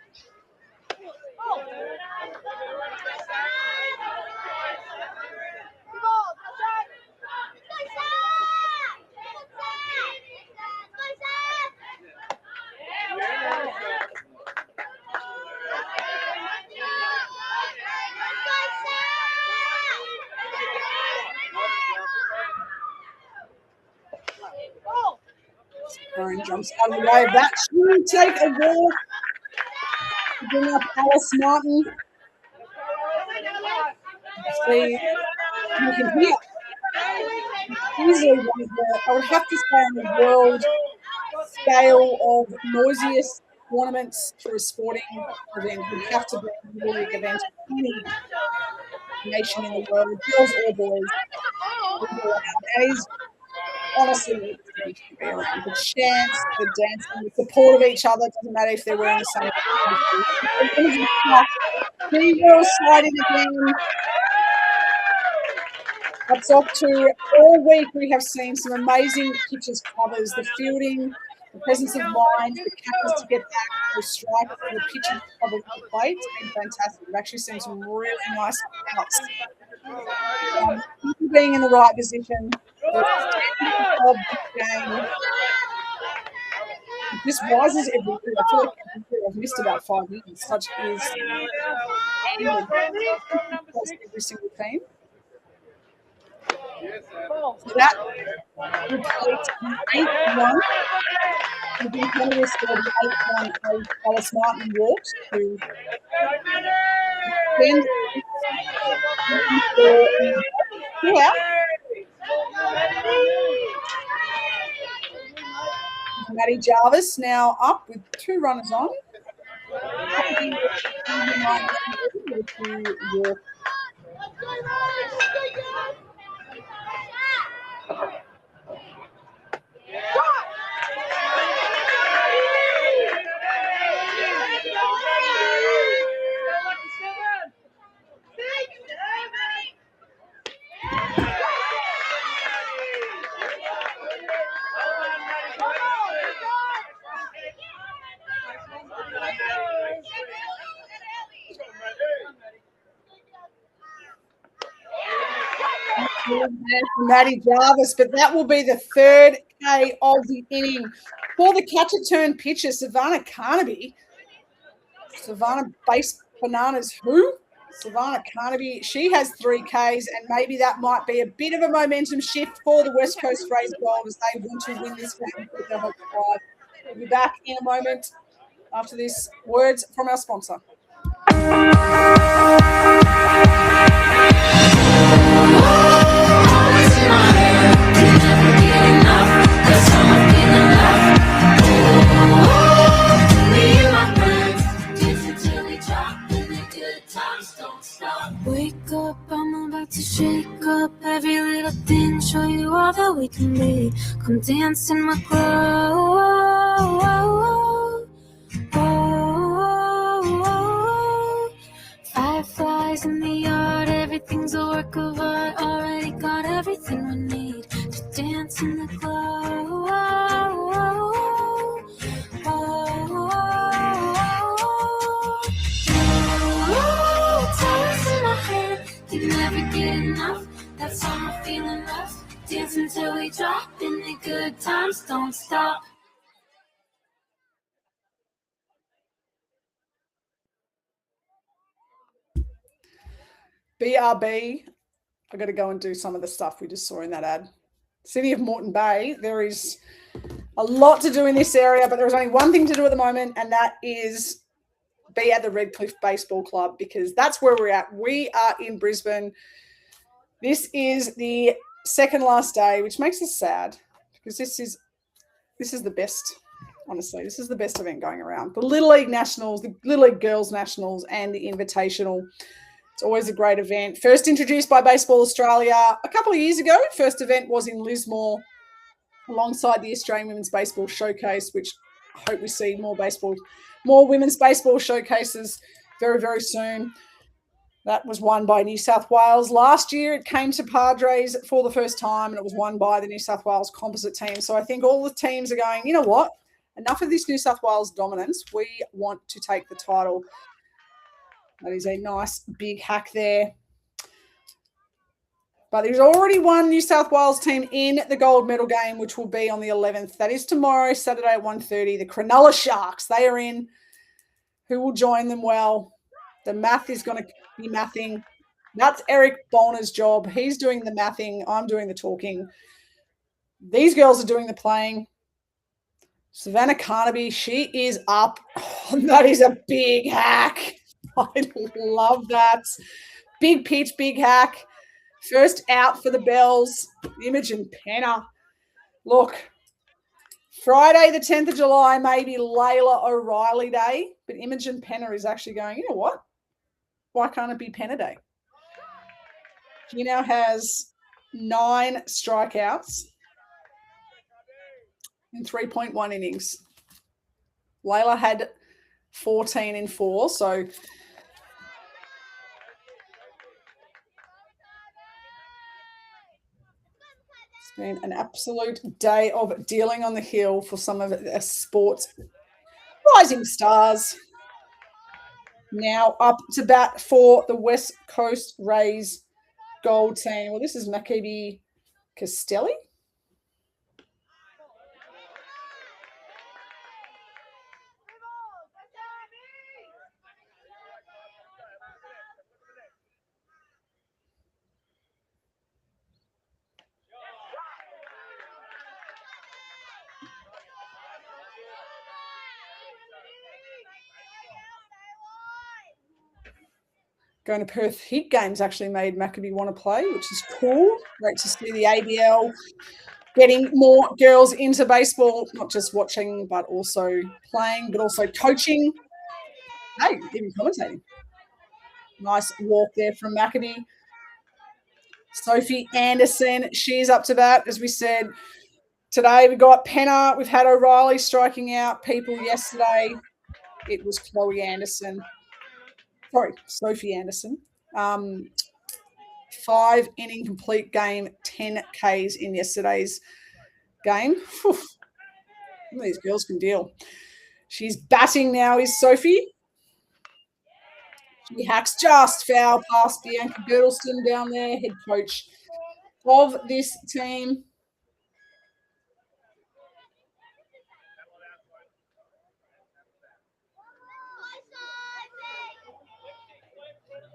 Aaron jumps out of the way of that. Should take a walk to bring up Alice Martin. See, you can hear easily one of the, I would have to say, on the world scale of noisiest tournaments for a sporting event would have to be a league event. Any nation in the world, girls or boys, and he's honestly to be around. The chants, the dancing, the support of each other, doesn't matter if they're wearing the same He will slide in again. That's off to all week. We have seen some amazing pitches covers, the fielding, the presence of mind, the catchers to get back, the strike, the pitching cover of the plate. It's been fantastic. We've actually seen some really nice outs. People being in the right position, the standard of the game. It just rises every year. I feel like I've missed about 5 years. Such is every single team. So that repeats 8-1. The big Canada scored 8-1 as Alice Martin walked to then yeah. Maddie Jarvis now up with 2 runners on. Maddie Jarvis, but that will be the 3rd K of the inning for the catcher turn pitcher, Savannah Carnaby. Savannah base bananas who? Savannah Carnaby, she has 3 Ks, and maybe that might be a bit of a momentum shift for the West Coast Rays Gold as they want to win this game. We'll be back in a moment after this. Words from our sponsor. Wake up, I'm about to shake up every little thing, show you all that we can be. Come dance in my glow. Fireflies in the yard, everything's a work of art. Already got everything we Summer feeling rough, dance until we drop, and the good times don't stop. BRB, I got to go and do some of the stuff we just saw in that ad. City of Moreton Bay, there is a lot to do in this area, but there's only one thing to do at the moment, and that is be at the Redcliffe Baseball Club, because that's where we're at. We are in Brisbane. This is the second last day, which makes us sad, because this is the best, honestly. This is the best event going around. The Little League Nationals, the Little League Girls Nationals, and the Invitational. It's always a great event. First introduced by Baseball Australia a couple of years ago. First event was in Lismore alongside the Australian Women's Baseball Showcase, which I hope we see more women's baseball showcases very, very soon. That was won by New South Wales. Last year it came to Padres for the first time, and it was won by the New South Wales composite team. So I think all the teams are going, you know what? Enough of this New South Wales dominance. We want to take the title. That is a nice big hack there. But there's already one New South Wales team in the gold medal game, which will be on the 11th. That is tomorrow, Saturday at 1:30. The Cronulla Sharks, they are in. Who will join them? Well, the math is going to be mathing. That's Eric Bonner's job. He's doing the mathing. I'm doing the talking. These girls are doing the playing. Savannah Carnaby, she is up. Oh, that is a big hack. I love that. Big pitch, big hack. First out for the Bells, Imogen Penner. Look, Friday the 10th of July may be Layla O'Reilly Day, but Imogen Penner is actually going, you know what? Why can't it be Penner Day? She now has 9 strikeouts in 3.1 innings. Layla had 14 in 4, so been an absolute day of dealing on the hill for some of the sports rising stars. Now up to bat for the West Coast Rays gold team. Well, this is Maccabi Castelli. Going to Perth Heat games actually made Maccabi want to play, which is cool. Great to see the ABL getting more girls into baseball, not just watching, but also playing, but also coaching. Hey, even commentating. Nice walk there from Maccabi. Sophie Anderson, she's up to bat. As we said, today we got Penner. We've had O'Reilly striking out people yesterday. It was Chloe Anderson. Sorry, Sophie Anderson. 5-inning complete game, 10 Ks in yesterday's game. Whew. These girls can deal. She's batting now, is Sophie. She hacks just foul past Bianca Girdleston down there, head coach of this team.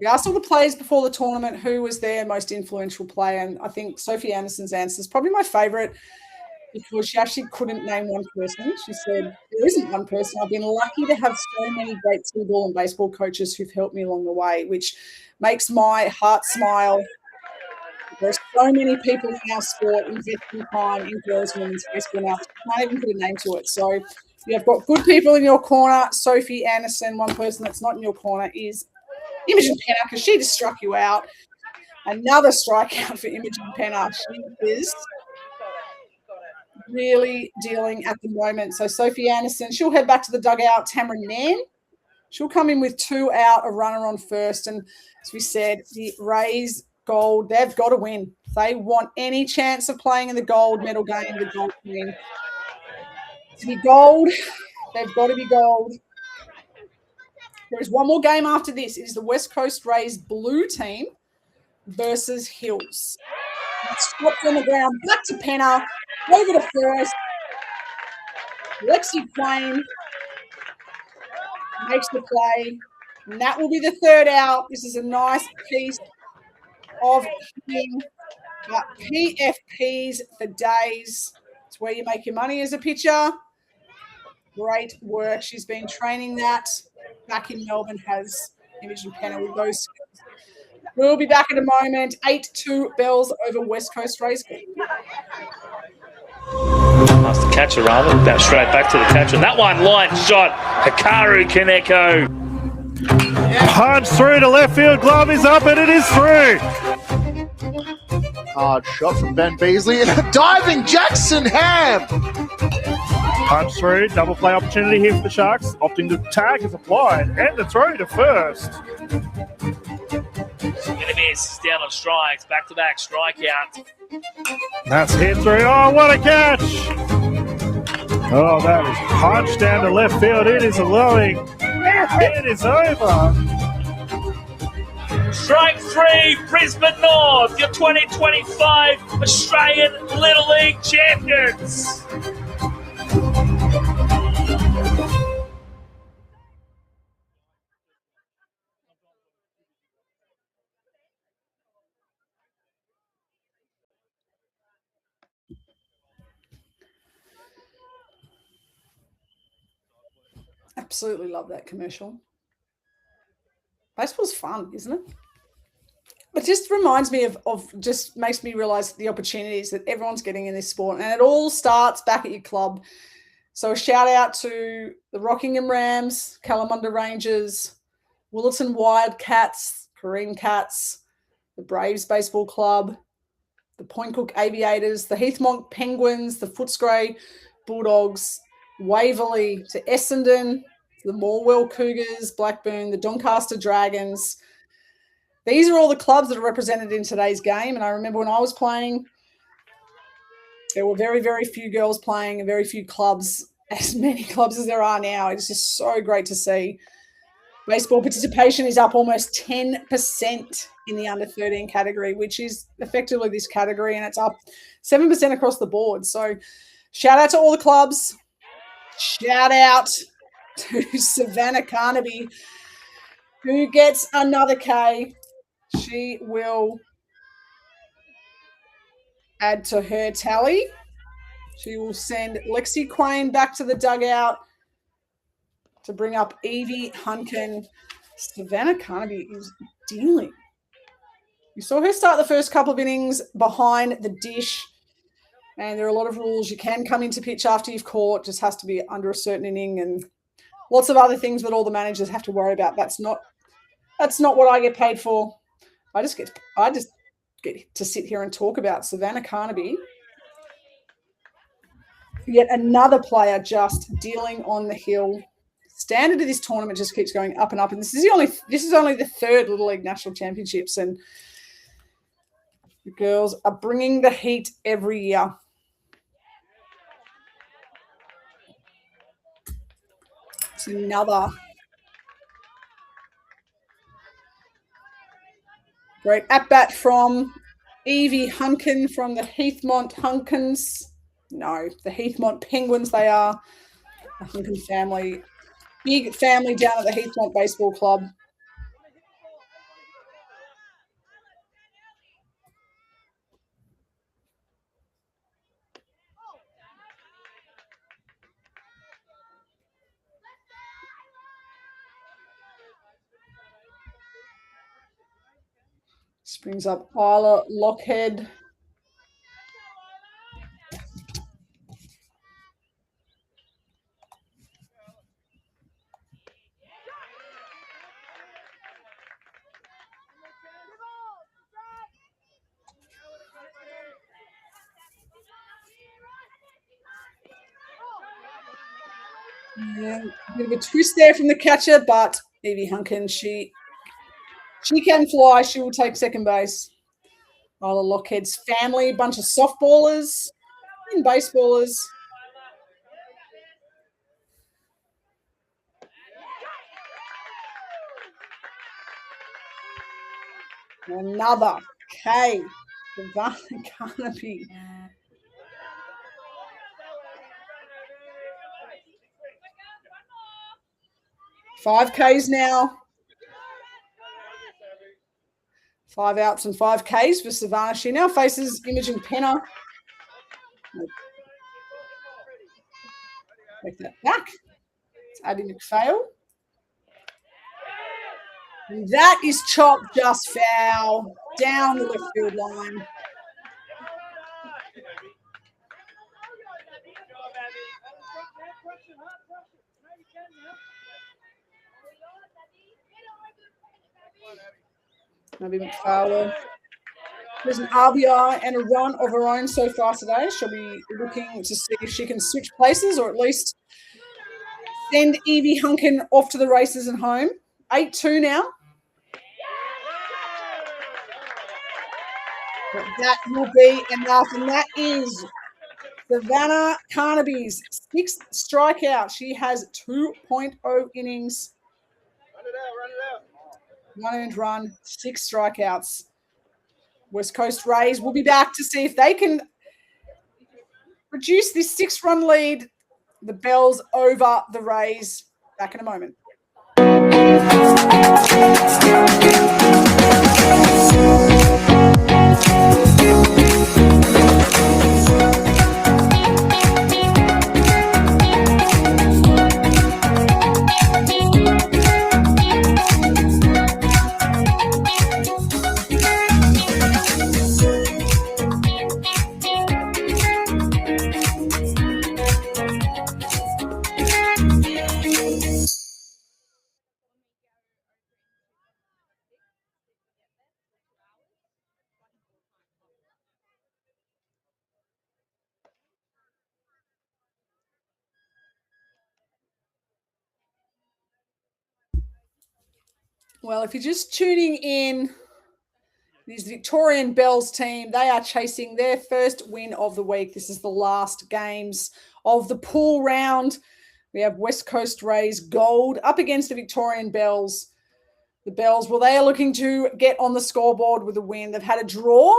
We asked all the players before the tournament who was their most influential player, and I think Sophie Anderson's answer is probably my favourite because she actually couldn't name one person. She said, there isn't one person. I've been lucky to have so many great t-ball and baseball coaches who've helped me along the way, which makes my heart smile. There's so many people in our sport investing time in girls and women's baseball now. I can't even put a name to it. So you've got good people in your corner. Sophie Anderson, one person that's not in your corner is Imogen Penner, because she just struck you out. Another strikeout for Imogen Penner. She is really dealing at the moment. So Sophie Anderson, she'll head back to the dugout. Tamara Nan, she'll come in with 2 out, a runner on first. And as we said, the Rays gold, they've got to win. If they want any chance of playing in the gold medal game, the gold team. To be gold, they've got to be gold. There is one more game after this. It is the West Coast Rays blue team versus Hills. Stopped on the ground, back to Penner, over to first. Lexi Quain makes the play, and that will be the third out. This is a nice piece of hitting. PFPs for days. It's where you make your money as a pitcher. Great work. She's been training that back in Melbourne, has Imogen Penner with those skills. We'll be back in a moment. 8-2 Bells over West Coast Racecourse. Nice to catch her rather. Bounce straight back to the catcher. And that one, line shot. Hikaru Kaneko. Punch through to left field. Glove is up and it is through. Hard shot from Ben Beasley and a diving Jackson Ham. Punch through. Double play opportunity here for the Sharks. Opting to tag is applied. And the throw to first. Gonna miss. Down on strikes. Back-to-back strikeout. That's hit through. Oh, what a catch! Oh, that is punched down to left field. It is allowing. It is over. Strike 3, Brisbane North, your 2025 Australian Little League champions. Absolutely love that commercial. Baseball's fun, isn't it? It just reminds me of just makes me realize the opportunities that everyone's getting in this sport. And it all starts back at your club. So a shout out to the Rockingham Rams, Kalamunda Rangers, Willetton Wildcats, Kareem Cats, the Braves Baseball Club, the Point Cook Aviators, the Heathmont Penguins, the Footscray Bulldogs, Waverley to Essendon, the Morwell Cougars, Blackburn, the Doncaster Dragons. These are all the clubs that are represented in today's game. And I remember when I was playing, there were very, very few girls playing and very few clubs, as many clubs as there are now. It's just so great to see. Baseball participation is up almost 10% in the under 13 category, which is effectively this category, and it's up 7% across the board. So shout out to all the clubs. Shout out to Savannah Carnaby, who gets another K. She will add to her tally. She will send Lexi Quain back to the dugout to bring up Evie Hunkin. Savannah Carnaby is dealing. You saw her start the first couple of innings behind the dish, and there are a lot of rules. You can come into pitch after you've caught, just has to be under a certain inning, and lots of other things that all the managers have to worry about. That's not what I get paid for. I just get to sit here and talk about Savannah Carnaby. Yet another player just dealing on the hill. Standard of this tournament just keeps going up and up, and this is only the third Little League National Championships, and the girls are bringing the heat every year. It's another great at-bat from Evie Hunkin from the Heathmont Hunkins. No, the Heathmont Penguins they are. The Hunkin family. Big family down at the Heathmont Baseball Club. This brings up Isla Lockhead. Yeah, a bit of a twist there from the catcher, but Evie Hunkin, she can fly. She will take second base. Isla Lockhead's family, a bunch of softballers and baseballers. Another K Savannah Carnaby. Five Ks now. 5 outs and 5 Ks for Savannah. She now faces Imogen Penner. Take that back. It's Abby McPhail. And that is chopped just foul down the left field line. Maybe McFarlane. There's an RBI and a run of her own so far today. She'll be looking to see if she can switch places or at least send Evie Hunkin off to the races and home. 8-2 now. But that will be enough, and that is Savannah Carnaby's 6th strikeout. She has 2.0 innings. Run it out. 1 earned run, 6 strikeouts. West Coast Rays will be back to see if they can reduce this 6-run lead. The Bells over the Rays. Back in a moment. Well, if you're just tuning in, this Victorian Bells team, they are chasing their first win of the week. This is the last games of the pool round. We have West Coast Rays Gold up against the Victorian Bells. The Bells, well, they are looking to get on the scoreboard with a win. They've had a draw,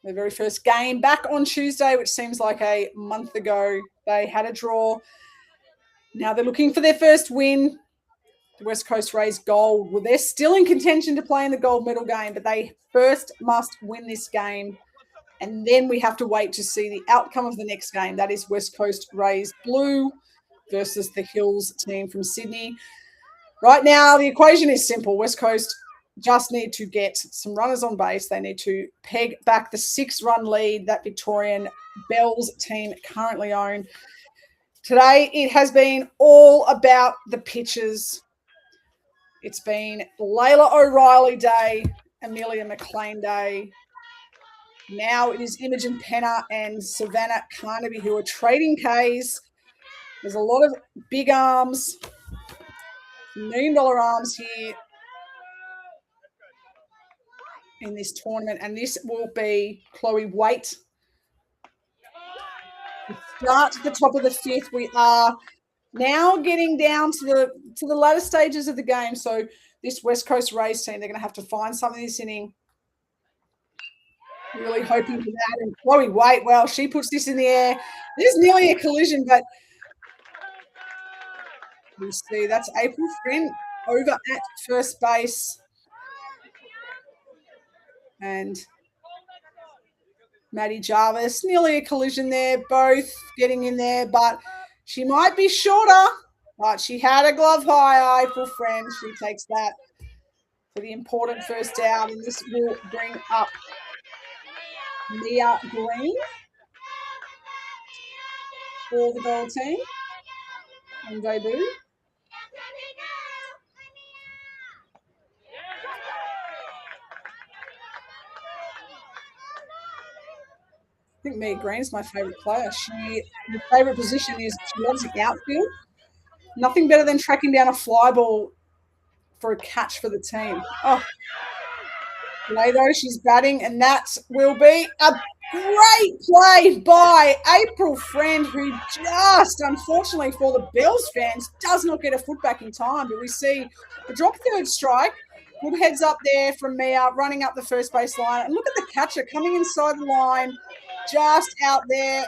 their very first game back on Tuesday, which seems like a month ago. They had a draw. Now they're looking for their first win. The West Coast Rays Gold. Well, they're still in contention to play in the gold medal game, but they first must win this game. And then we have to wait to see the outcome of the next game. That is West Coast Rays Blue versus the Hills team from Sydney. Right now, the equation is simple. West Coast just need to get some runners on base. They need to peg back the 6-run lead that Victorian Bells team currently own. Today, it has been all about the pitches. It's been Layla O'Reilly Day, Amelia McLean Day. Now it is Imogen Penner and Savannah Carnaby who are trading Ks. There's a lot of big arms, $1 million arms here in this tournament. And this will be Chloe Waite. To start at the top of the 5th, we are now getting down to the latter stages of the game. So this West Coast Rays team, they're going to have to find something this inning. Really hoping for that. And Chloe Waite, well, she puts this in the air. There's nearly a collision, but you see that's April Friend over at first base. And Maddie Jarvis, nearly a collision there, both getting in there, but she might be shorter, but she had a glove high, April Friend. She takes that for the important first out, and this will bring up Mia Green for the gold team on debut. I think Mia Green's my favourite player. Her favourite position is she loves the outfield. Nothing better than tracking down a fly ball for a catch for the team. Oh, today though she's batting, and that will be a great play by April Friend, who just, unfortunately for the Bills fans, does not get a foot back in time. But we see the drop third strike. Good heads up there from Mia, running up the first base line. And look at the catcher coming inside the line, just out there.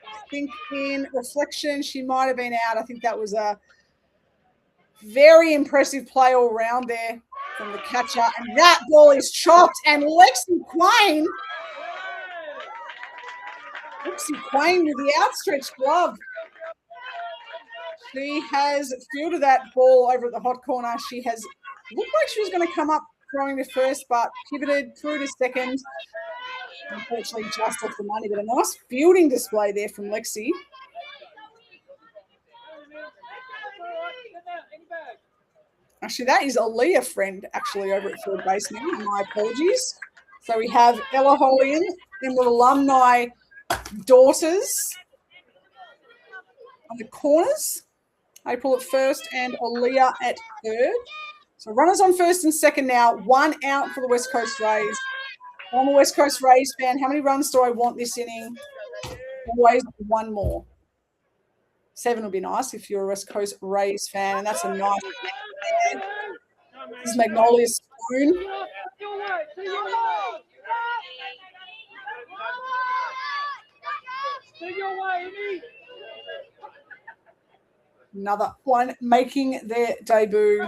I think in reflection, she might have been out. I think that was a very impressive play all round there from the catcher. And that ball is chopped. And Lexi Quain with the outstretched glove. She has fielded that ball over at the hot corner. She has looked like she was going to come up throwing to first, but pivoted through to second. Unfortunately, just off the money, but a nice fielding display there from Lexi. Actually, that is Aaliyah friend, actually, over at third base now. My apologies. So we have Ella Holian and the alumni daughters on the corners. April at first and Aaliyah at third. So runners on first and second now. 1 out for the West Coast Rays. I'm a West Coast Rays fan. How many runs do I want this inning? Always 1 more. 7 would be nice if you're a West Coast Rays fan, and that's a nice. This is Magnolia Spoon. Another one making their debut.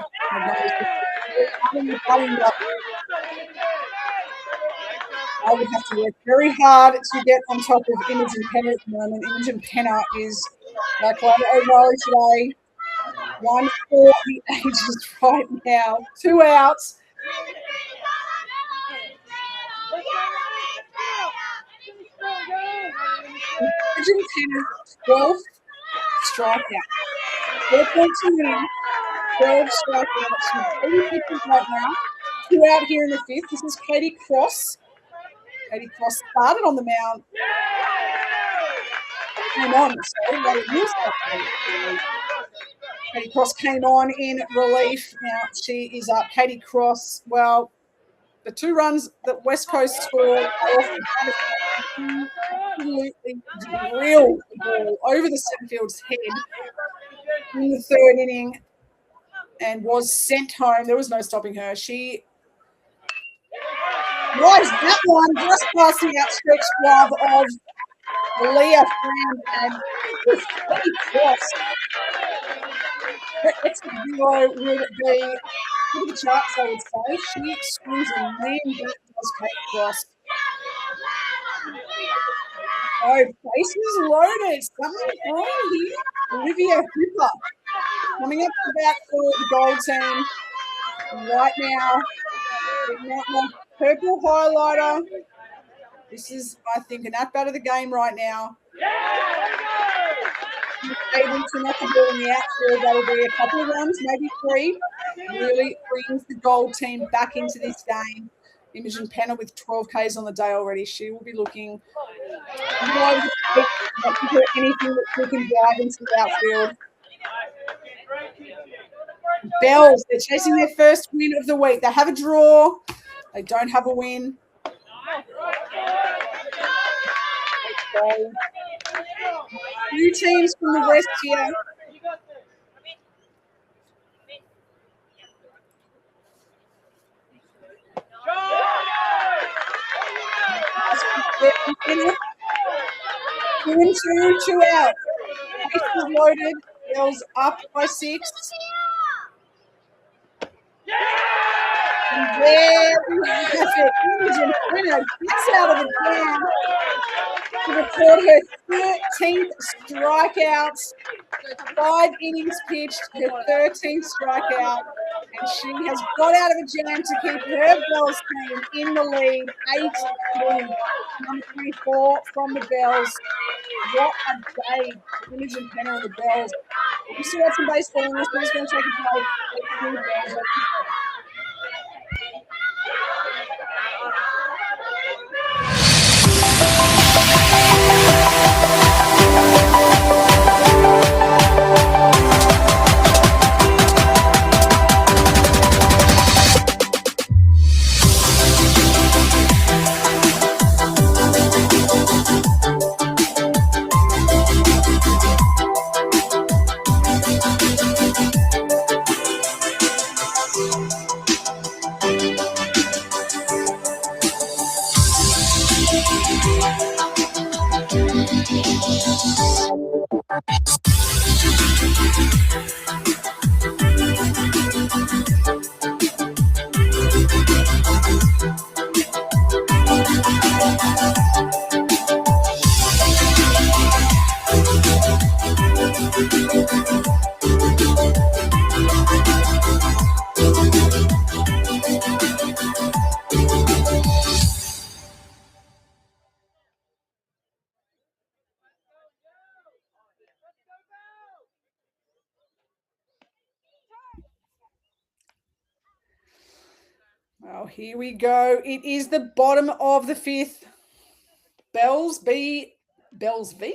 I would have to work very hard to get on top of Imogen Penner at the moment. Imogen Penner is like O'Reilly today. 1 for the ages right now. 2 outs. Imogen Penner, 12th strikeout. 4.2 innings, 12 strikeouts. She's 80 pitches right now. 2 out here in the 5th. This is Katie Cross. Katie Cross started on the mound. Came on, Katie Cross came on in relief. Now she is up. Katie Cross, well, the 2 runs that West Coast scored are absolutely drilled the ball over the center field's head in the 3rd inning and was sent home. There was no stopping her. She was that one just past the outstretched glove of Leah Friend and with Katie Cross. Her exit zero would be, look at the charts, I would say. She swings a man back does Katie Cross. Oh, bases loaded. Something wrong here. Olivia Hooper coming up to bat for the gold team right now. Purple highlighter. This is, I think, an at-bat of the game right now. Able to knock the ball in the outfield. That'll be a couple of runs, maybe 3. Really brings the gold team back into this game. Imogen Penner with 12 Ks on the day already. She will be looking anything that she can drive into the outfield. Bells, they're chasing their first win of the week. They have a draw. They don't have a win. So, 2 teams from the West here. Two and two out. Bases loaded. Bells up by 6. And there we have it. Imogen Penner gets out of the jam to record her 13th strikeout. 5 innings pitched, her 13th strikeout. And she has got out of a jam to keep her Bells team in the lead. 8-3. Number 24 from the Bells. What a day for Imogen Penner and the Bells. We still have some baseball in this, but it's going to take a break. here we go. It is the bottom of the fifth. Bells v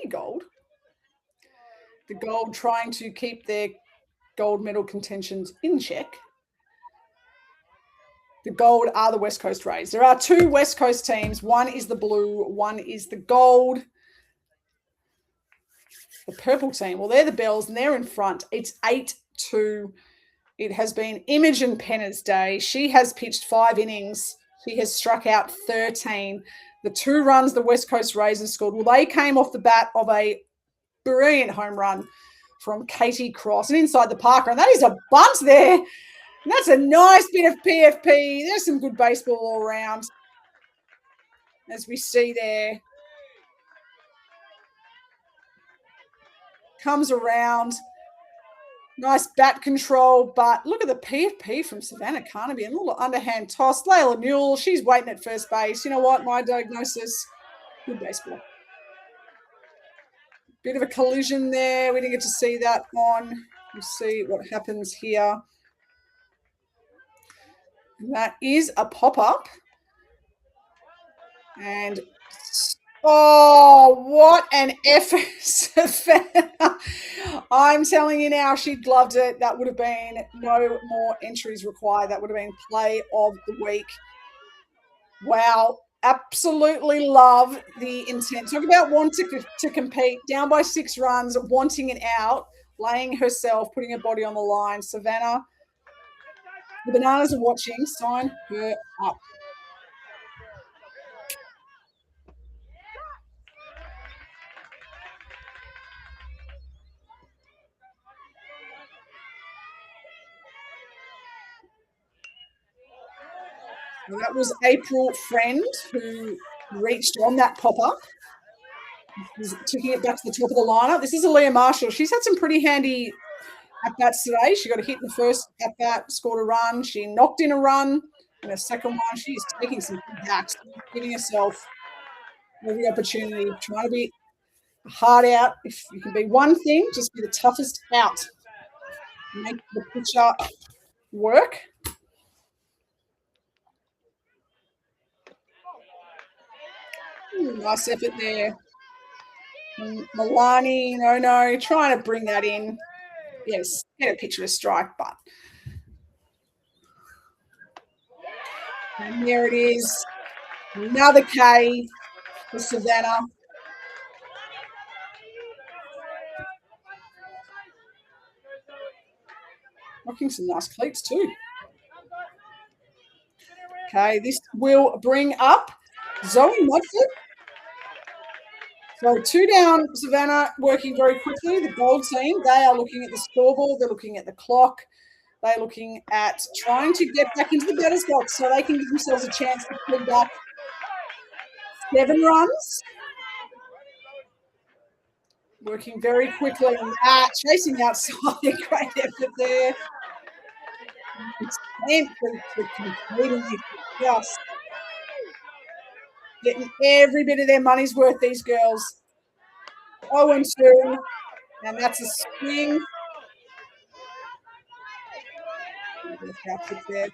Gold. The Gold trying to keep their gold medal contentions in check. The Gold are the West Coast Rays. There are two West Coast teams. One is the blue, one is the gold. The purple team, well, they're the Bells, and they're in front. It's 8-2. It has been Imogen Penner's day. She has pitched 5 innings. She has struck out 13. The 2 runs the West Coast Rays have scored, well, they came off the bat of a brilliant home run from Katie Cross and inside the Parker. And that is a bunt there. And that's a nice bit of PFP. There's some good baseball all around, as we see there. Comes around. Nice bat control, but look at the PFP from Savannah Carnaby. A little underhand toss. Layla Newell, she's waiting at first base. You know what? My diagnosis, good baseball. Bit of a collision there. We didn't get to see that on. We'll see what happens here. And that is a pop-up. And oh, what an effort, Savannah. I'm telling you now, she gloved it. That would have been no more entries required. That would have been play of the week. Wow. Absolutely love the intent. Talk about wanting to compete. Down by 6 runs, wanting it out, laying herself, putting her body on the line. Savannah, the Bananas are watching. Sign her up. So that was April Friend who reached on that pop-up. He's taking it back to the top of the lineup. This is Aaliyah Marshall. She's had some pretty handy at-bats today. She got a hit in the first at-bat, scored a run. She knocked in a run in the second one. She's taking some backs, giving herself every opportunity, trying to be hard out. If you can be one thing, just be the toughest out. Make the pitcher work. Ooh, nice effort there. Milani, no, trying to bring that in. Yes, get a picture of strike, but. And there it is. Another K for Savannah. Rocking some nice cleats too. Okay, this will bring up Zoe Mudford. So 2 down, Savannah working very quickly. The gold team, they are looking at the scoreboard. They're looking at the clock. They're looking at trying to get back into the batter's box so they can give themselves a chance to pull back 7 runs. Working very quickly on that, chasing outside. Great effort there. Completely just getting every bit of their money's worth, these girls. 0-2, and that's a swing. There.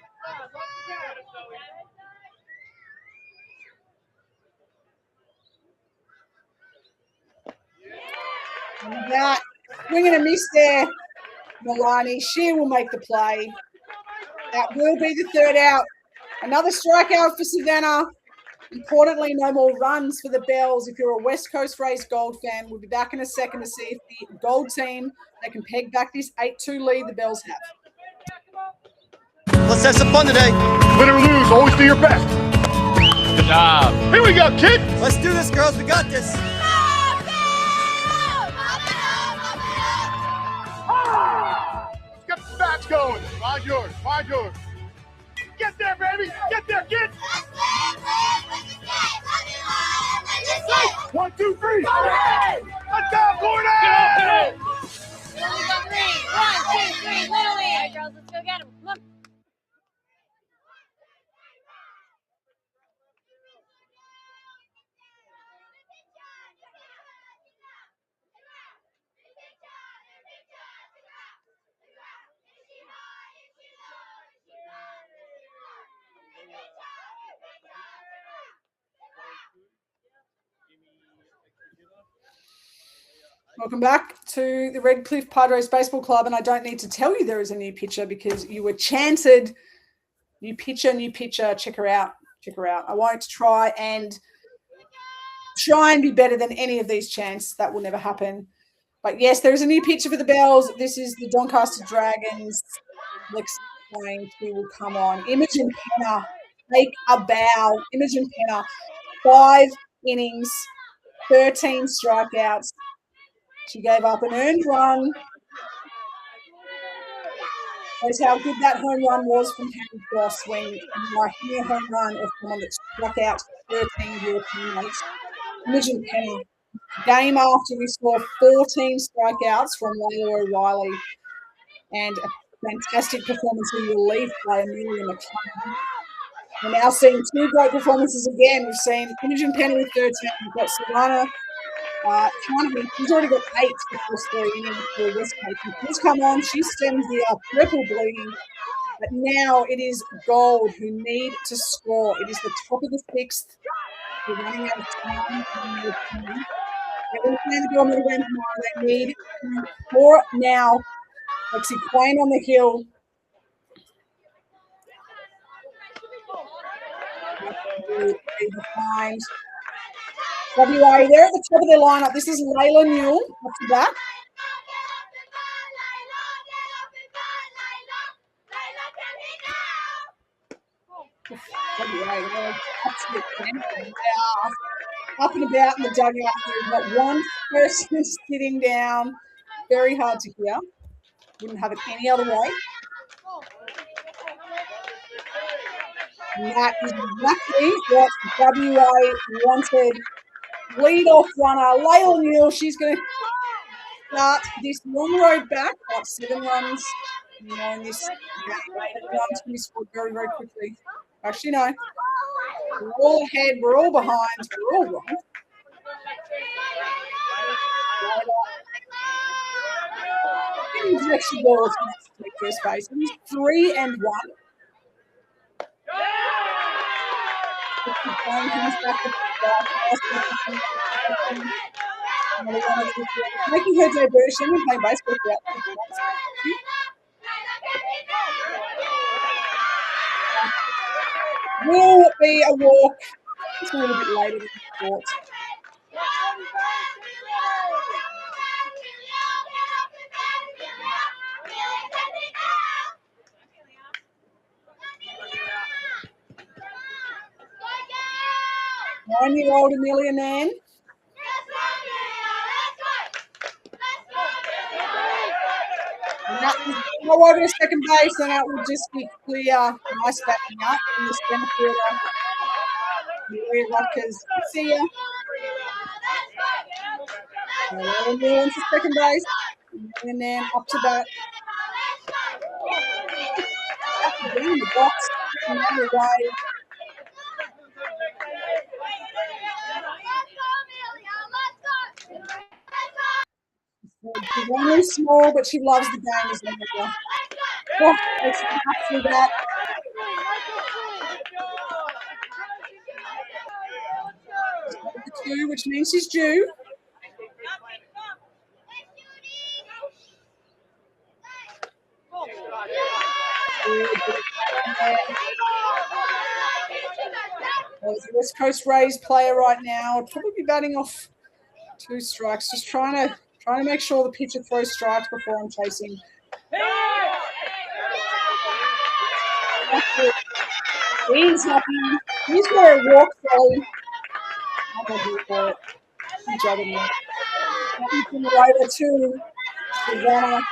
And that swing and a miss there, Milani. She will make the play. That will be the 3rd out. Another strikeout for Savannah. Importantly, no more runs for the Bells. If you're a West Coast Rays Gold fan, we'll be back in a second to see if the Gold team, they can peg back this 8-2 lead the Bells have. Let's have some fun today. Win or lose, always do your best. Good job. Here we go, kid. Let's do this, girls. We got this. Let's get the bats going. Find yours. Find yours. Get there, baby. Get there, kid. 1, 2, 3. Let's go, Gordon. 1, 2, 3, Little League. All right, girls, let's go get him. Come on. Welcome back to the Redcliffe Padres Baseball Club, and I don't need to tell you there is a new pitcher because you were chanted. New pitcher. Check her out. I won't try and be better than any of these chants. That will never happen. But yes, there is a new pitcher for the Bells. This is the Doncaster Dragons. Lex Swain, who will come on. Imogen Penner, take a bow. Imogen Penner, 5 innings, 13 strikeouts. She gave up an earned run. Knows how good that home run was from Hannah Cross when I hear home run of someone that struck out 13 of your teammates. Imogen Penner, game after we saw 14 strikeouts from Layla O'Reilly and a fantastic performance in relief by Amelia McClellan. We're now seeing 2 great performances again. We've seen Imogen Penner with 13. We've got Savannah Carnaby. She's already got 8 the first 3 innings for West Coast. She's come on. She stems the purple bleeding. But now it is Gold who need to score. It is the top of the 6th. We're running out of time. They're going to plan to go on the win tomorrow. They need to score now. Lexi Quain on the hill. Behind WA, they're at the top of their lineup. This is Layla Newell up to bat. Up and about in the dugout. We've got one person sitting down. Very hard to hear. Wouldn't have it any other way. And that is exactly what WA wanted. Lead-off runner, Layla Newell. She's going to start this long road back. Got 7 runs. You know, in this runs can be scored very, very quickly. Actually, no. We're all ahead. We're all behind. We're all wrong. Injection balls to take first base. He's 3-1. Comes back to making her debut. She hasn't played baseball for about 6 months. Will be a walk. It's a little bit later than I thought. Nine-year-old Amelia Mann. And that will go over to second base, and that will just be clear. Nice backing up in the center fielder. Maria Rutgers. See ya. Amelia into second base. And then up to bat. Down the box. Another way. She's only small, but she loves the game as well. Oh, it's actually that. Two, which means she's due. There's a West Coast Rays player right now. I'll probably be batting off 2 strikes, just trying to make sure the pitcher throws strikes before I'm chasing. He's happy. He's got a walk throw. I'm going to do for it. Good job in there. Happy from the over to Savannah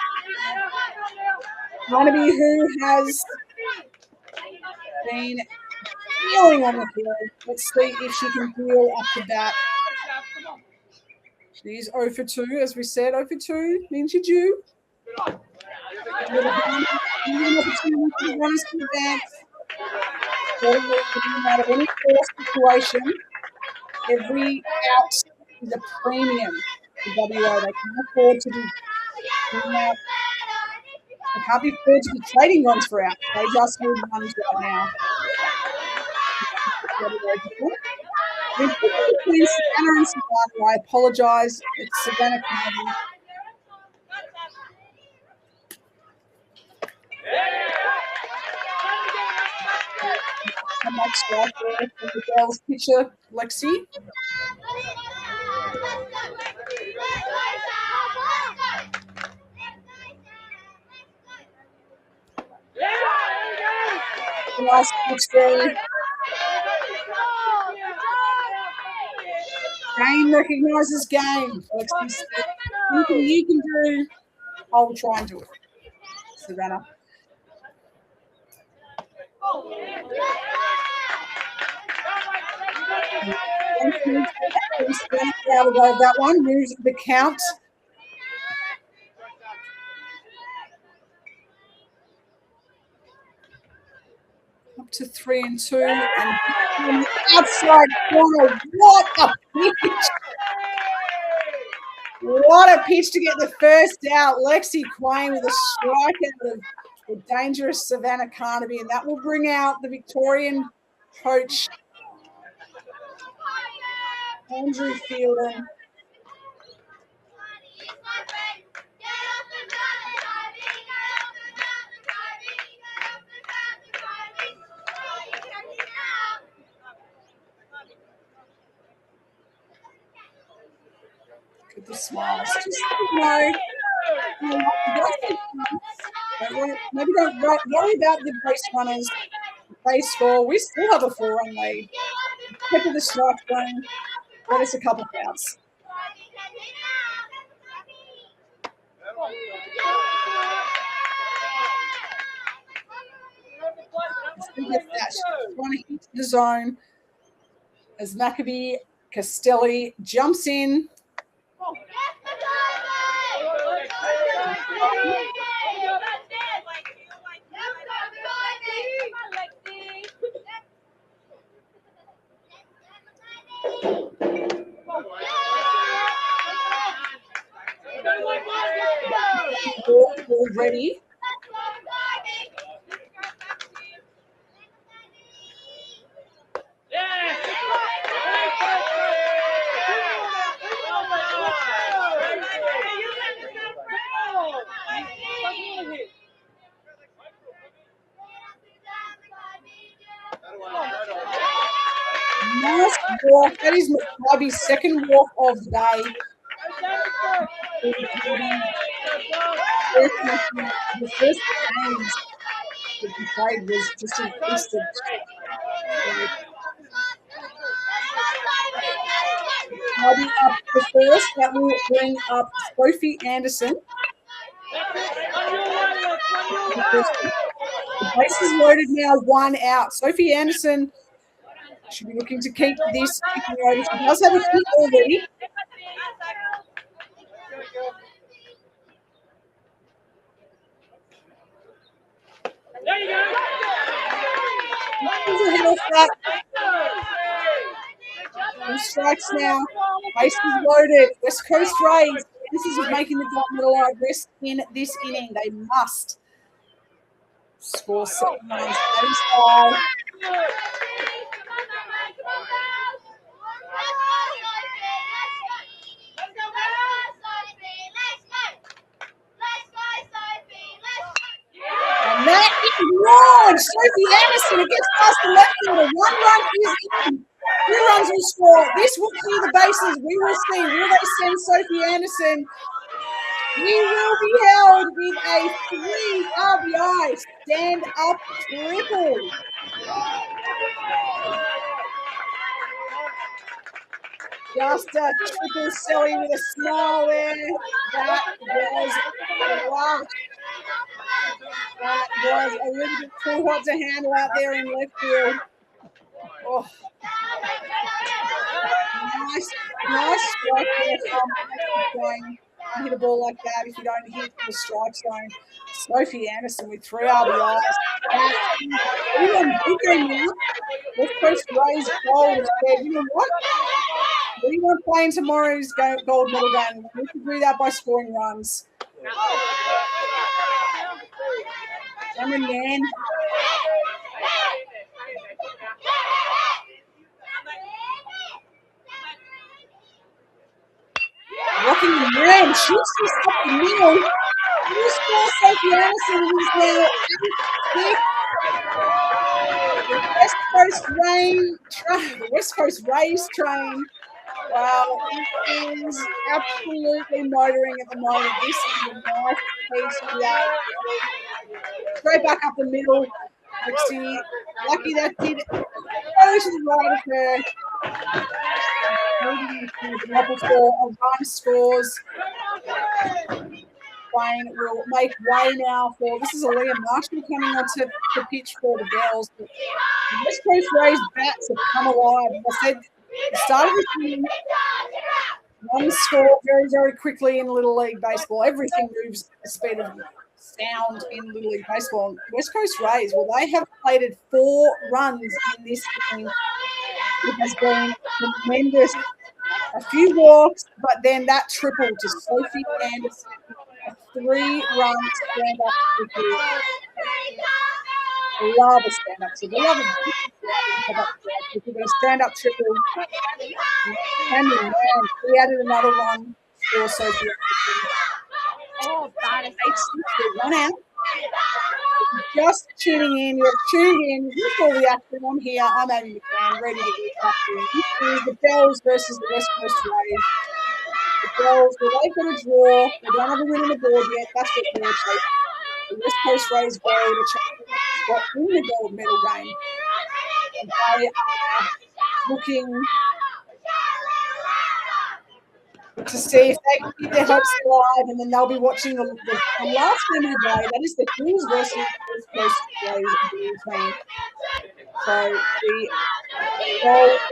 Carnaby, who has been healing on the field. Let's see if she can heal up to bat. She's 0 for 2, as we said. 0 for 2 means you're due. Runners can advance. Out of any force situation, every out is a premium for WA. They can't afford to be doing out. They can't be afford to be trading runs for out. They just need runs right now. Between Savannah and Savannah, I apologise. It's Savannah Carney. A much strike there from the girls' pitcher, Lexi. The last pitch there. Game recognises game. Lexi said, anything you can do, I will try and do it. Savannah. Out of that one, moves the count. Up to 3-2, and from the outside corner, what a pitch! What a pitch to get the first out. Lexi Quain with a strikeout of the dangerous Savannah Carnaby, and that will bring out the Victorian coach, Andrew Fielden. Look at the smiles. Just, maybe don't worry about the base runners. They score. We still have a 4-run lead. Tip of the strike zone. Let us a couple of outs. Trying to hit the zone as Maccabee Castelli jumps in. Already. Nice walk. That is Maccabi's second walk of the day. The first games that he played was just an instant. Maccabi up the first. That will bring up Sophie Anderson. The base is loaded now, 1 out. Sophie Anderson should be looking to keep this loaded. She does have a hit already. There you go. Ahead off that. Two strikes now. Base is loaded. West Coast Rays. This is making the middle line rest in this inning. They must score 7 runs. That is high. And that is wrong. Sophie Anderson, it gets past the left fielder. 1 run is in. 2 runs will score. This will clear the bases. We will see. Will they send Sophie Anderson? We will be held with a 3 RBI stand-up triple. Just a triple silly with a smile there. That was luck. That was a little bit too hot to handle out there in left field. Oh. Nice strike there from going. Can't hit a ball like that if you don't hit the strike zone. Sophie Anderson with 3 RBIs. Big game now. West Coast Rays gold. You know what? We want playing tomorrow's gold medal game. We can do that by scoring runs. Cameron Mann. she's just up the middle. New score, Sophie Anderson is now 8-6. The West Coast Rays train. Wow, it is absolutely motoring at the moment. This is a nice piece here. Straight back up the middle. Trixie, lucky that did go to the right of her. Level 4 of run scores. Wayne will make way now for this is a Liam Marshall coming onto the pitch for the girls. But the West Coast Rays bats have come alive. I said the start of the season, one score very, very quickly in Little League Baseball. Everything moves at the speed of sound in Little League Baseball. West Coast Rays, well, they have plated 4 runs in this game. It has been tremendous. A few walks, but then that triple to Sophie Anderson. 3 runs stand up triple. Love a stand up triple. Love a stand up triple. And then we added another one for Sophie Anderson. Oh, bad. 8-6, 1 out. Just tuning in, you're tuned in. Here's all the action on here. I'm Amy McCann, ready to get up here. This is the Bells versus the West Coast Rays. The Bells, well, they've got a draw. They don't have a win on the board yet. That's what they're chasing. The West Coast Rays go to chase the spot in the gold medal game. And they are looking to see if they can keep their hopes alive, and then they'll be watching the last game of the day. That is the Hills versus the West Coast Rays team. So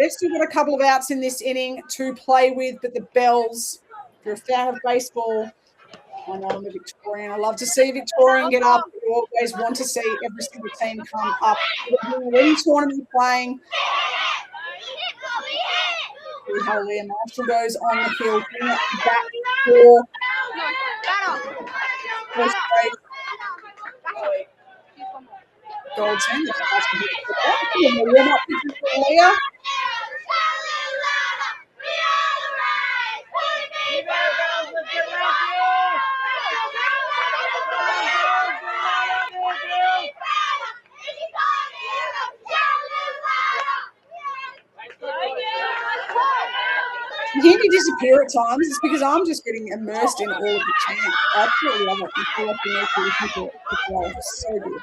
they've still got a couple of outs in this inning to play with, but the Bells, if you're a fan of baseball, I know I'm a Victorian. I love to see Victorian get up. You always want to see every single team come up. Any tournament playing. See how Liam Marshall goes on the field. Back for first base. Goldson. Warm up for Leah. You hear me disappear at times. It's because I'm just getting immersed in all of the chants. I absolutely love it. I feel like you need to listen to it as well. It's so good.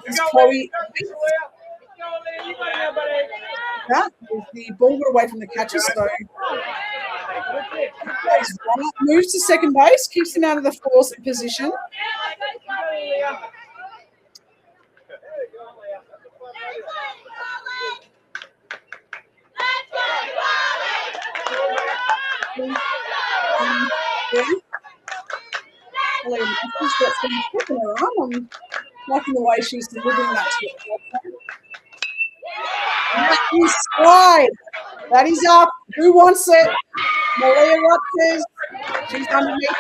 This is Chloe. That is the ball got away from the catcher, so moves to second base, keeps him out of the force position. She's got some pep in her arm. I'm liking the way she's delivering that to her. That is slide. That is up. Who wants it? Maria Rutgers. She's underneath it.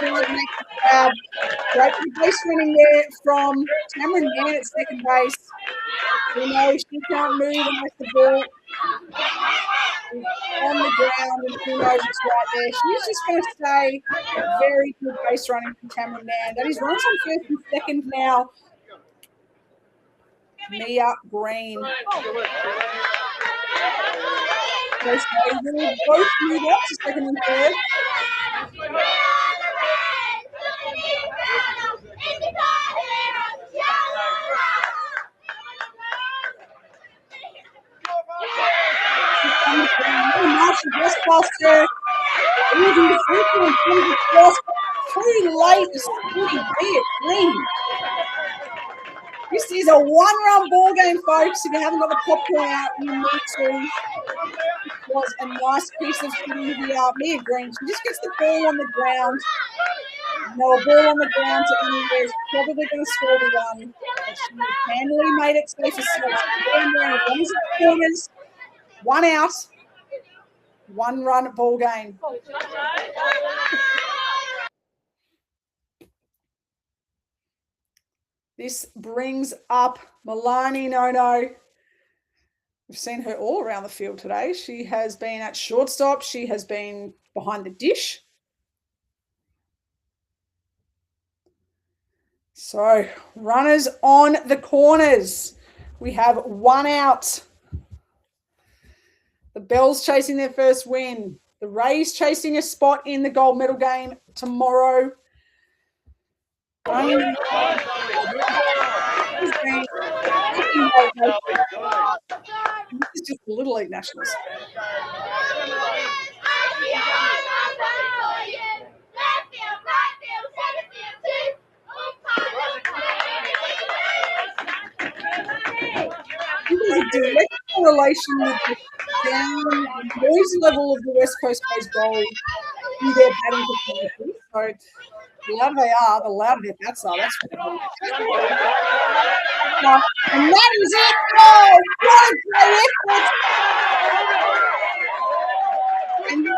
Makes the grab. Great base running there from Cameron Mann at second base. We know she can't move unless the ball is on the ground, and who knows it's right there. She's just going to stay very good base running from Cameron Mann. That is runs on first and second now. Mia Green. Both move up to second and third. Marshall just past her. Moving the first one through the cross. Too late to splitting Mia Green. This is a one-run ball game, folks. If you haven't got the popcorn out, you need to. It was a nice piece of hitting here. Mia Green, she just gets the ball on the ground. No, a ball on the ground to anywhere is probably going to score the run. But she handily made it safe for herself. Runs at corners. 1 out. 1-run ball game. This brings up Milani Nono. We've seen her all around the field today. She has been at shortstop. She has been behind the dish. So, runners on the corners. We have one out. The Bells chasing their first win. The Rays chasing a spot in the gold medal game tomorrow. This is just the Little League Nationals. There's a direct correlation with the noise level of the West Coast Rays goal in their batting performances. So the louder they are, the louder their bats are. That's and that is it. Oh, what a great effort! And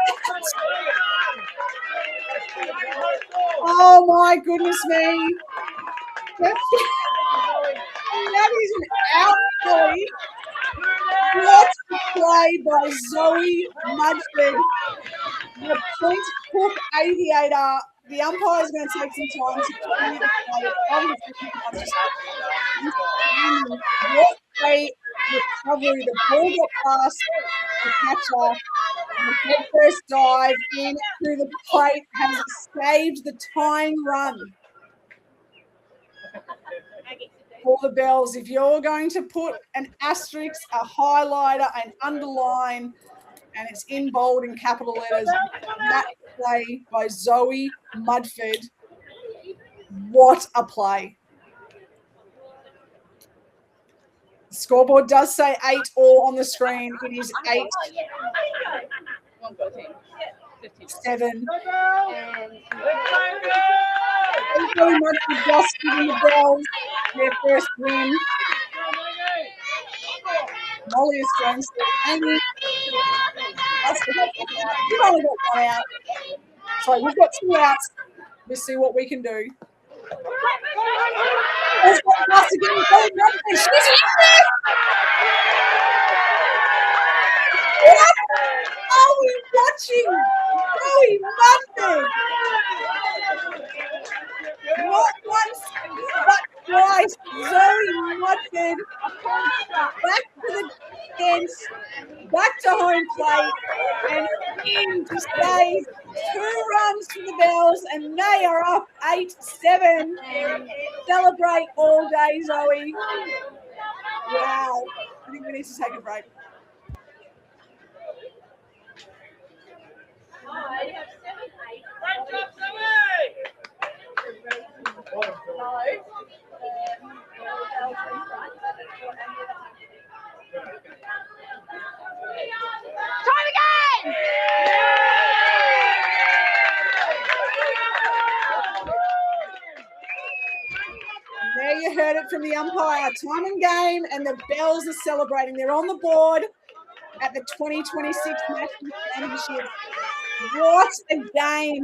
oh my goodness me! That is an outplay. What a play by Zoe Mudford. The point hook aviator. The umpire is going to take some time to clear the play. What a recovery. The ball got past the catcher. The head first dive in through the plate has saved the tying run for the Bells. If you're going to put an asterisk, a highlighter, an underline, and it's in bold in capital letters, that play by Zoe Mudford. What a play. The scoreboard does say 8-all on the screen. It is 8-7. Zoe Mudford just giving the Bells their first win. Molly is going to Amy. We've only got one out. Sorry, we've got two outs. Let's see what we can do. She's in there! What are we watching? Zoe Mudford! Not once, but twice. Zoe Mudford back to the fence, back to home plate, and in to save 2 runs for the Bells, and they are up 8-7. Celebrate all day, Zoe. Wow. I think we need to take a break. Try again! And there you heard it from the umpire. Time and game, and the Bells are celebrating. They're on the board at the 2026 National Championships. What a game.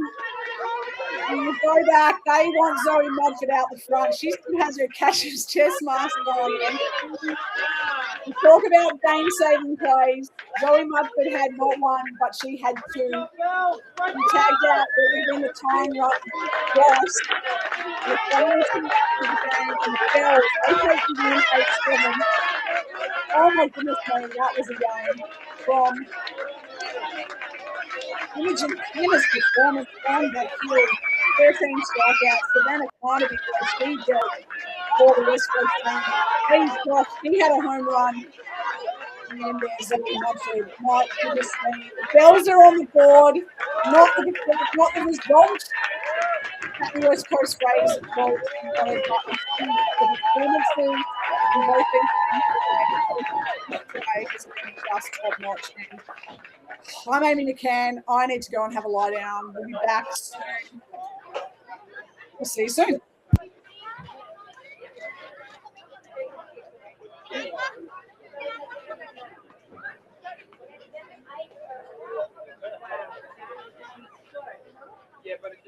When you go back, they want Zoe Mudford out the front. She still has her catcher's chest mask on. We talk about game-saving plays. Zoe Mudford had not one, but she had 2. She tagged out within the time run twice. The final 2 of the game, and the Bells, they take the win 8-7. Oh my goodness me, that was a game from Imogen Hannah's performance on the field. 13 strikeouts. Savannah Carnaby, she dealt for the West Coast team. He had a home run. And there's Zoe Mudford. My goodness me. The Bells are on the board. Not the result that the West Coast Rays wanted, but the performances in both these today has been just top notch. I'm Amy McCann. I need to go and have a lie down. We'll be back soon. We'll see you soon. Yeah, but it's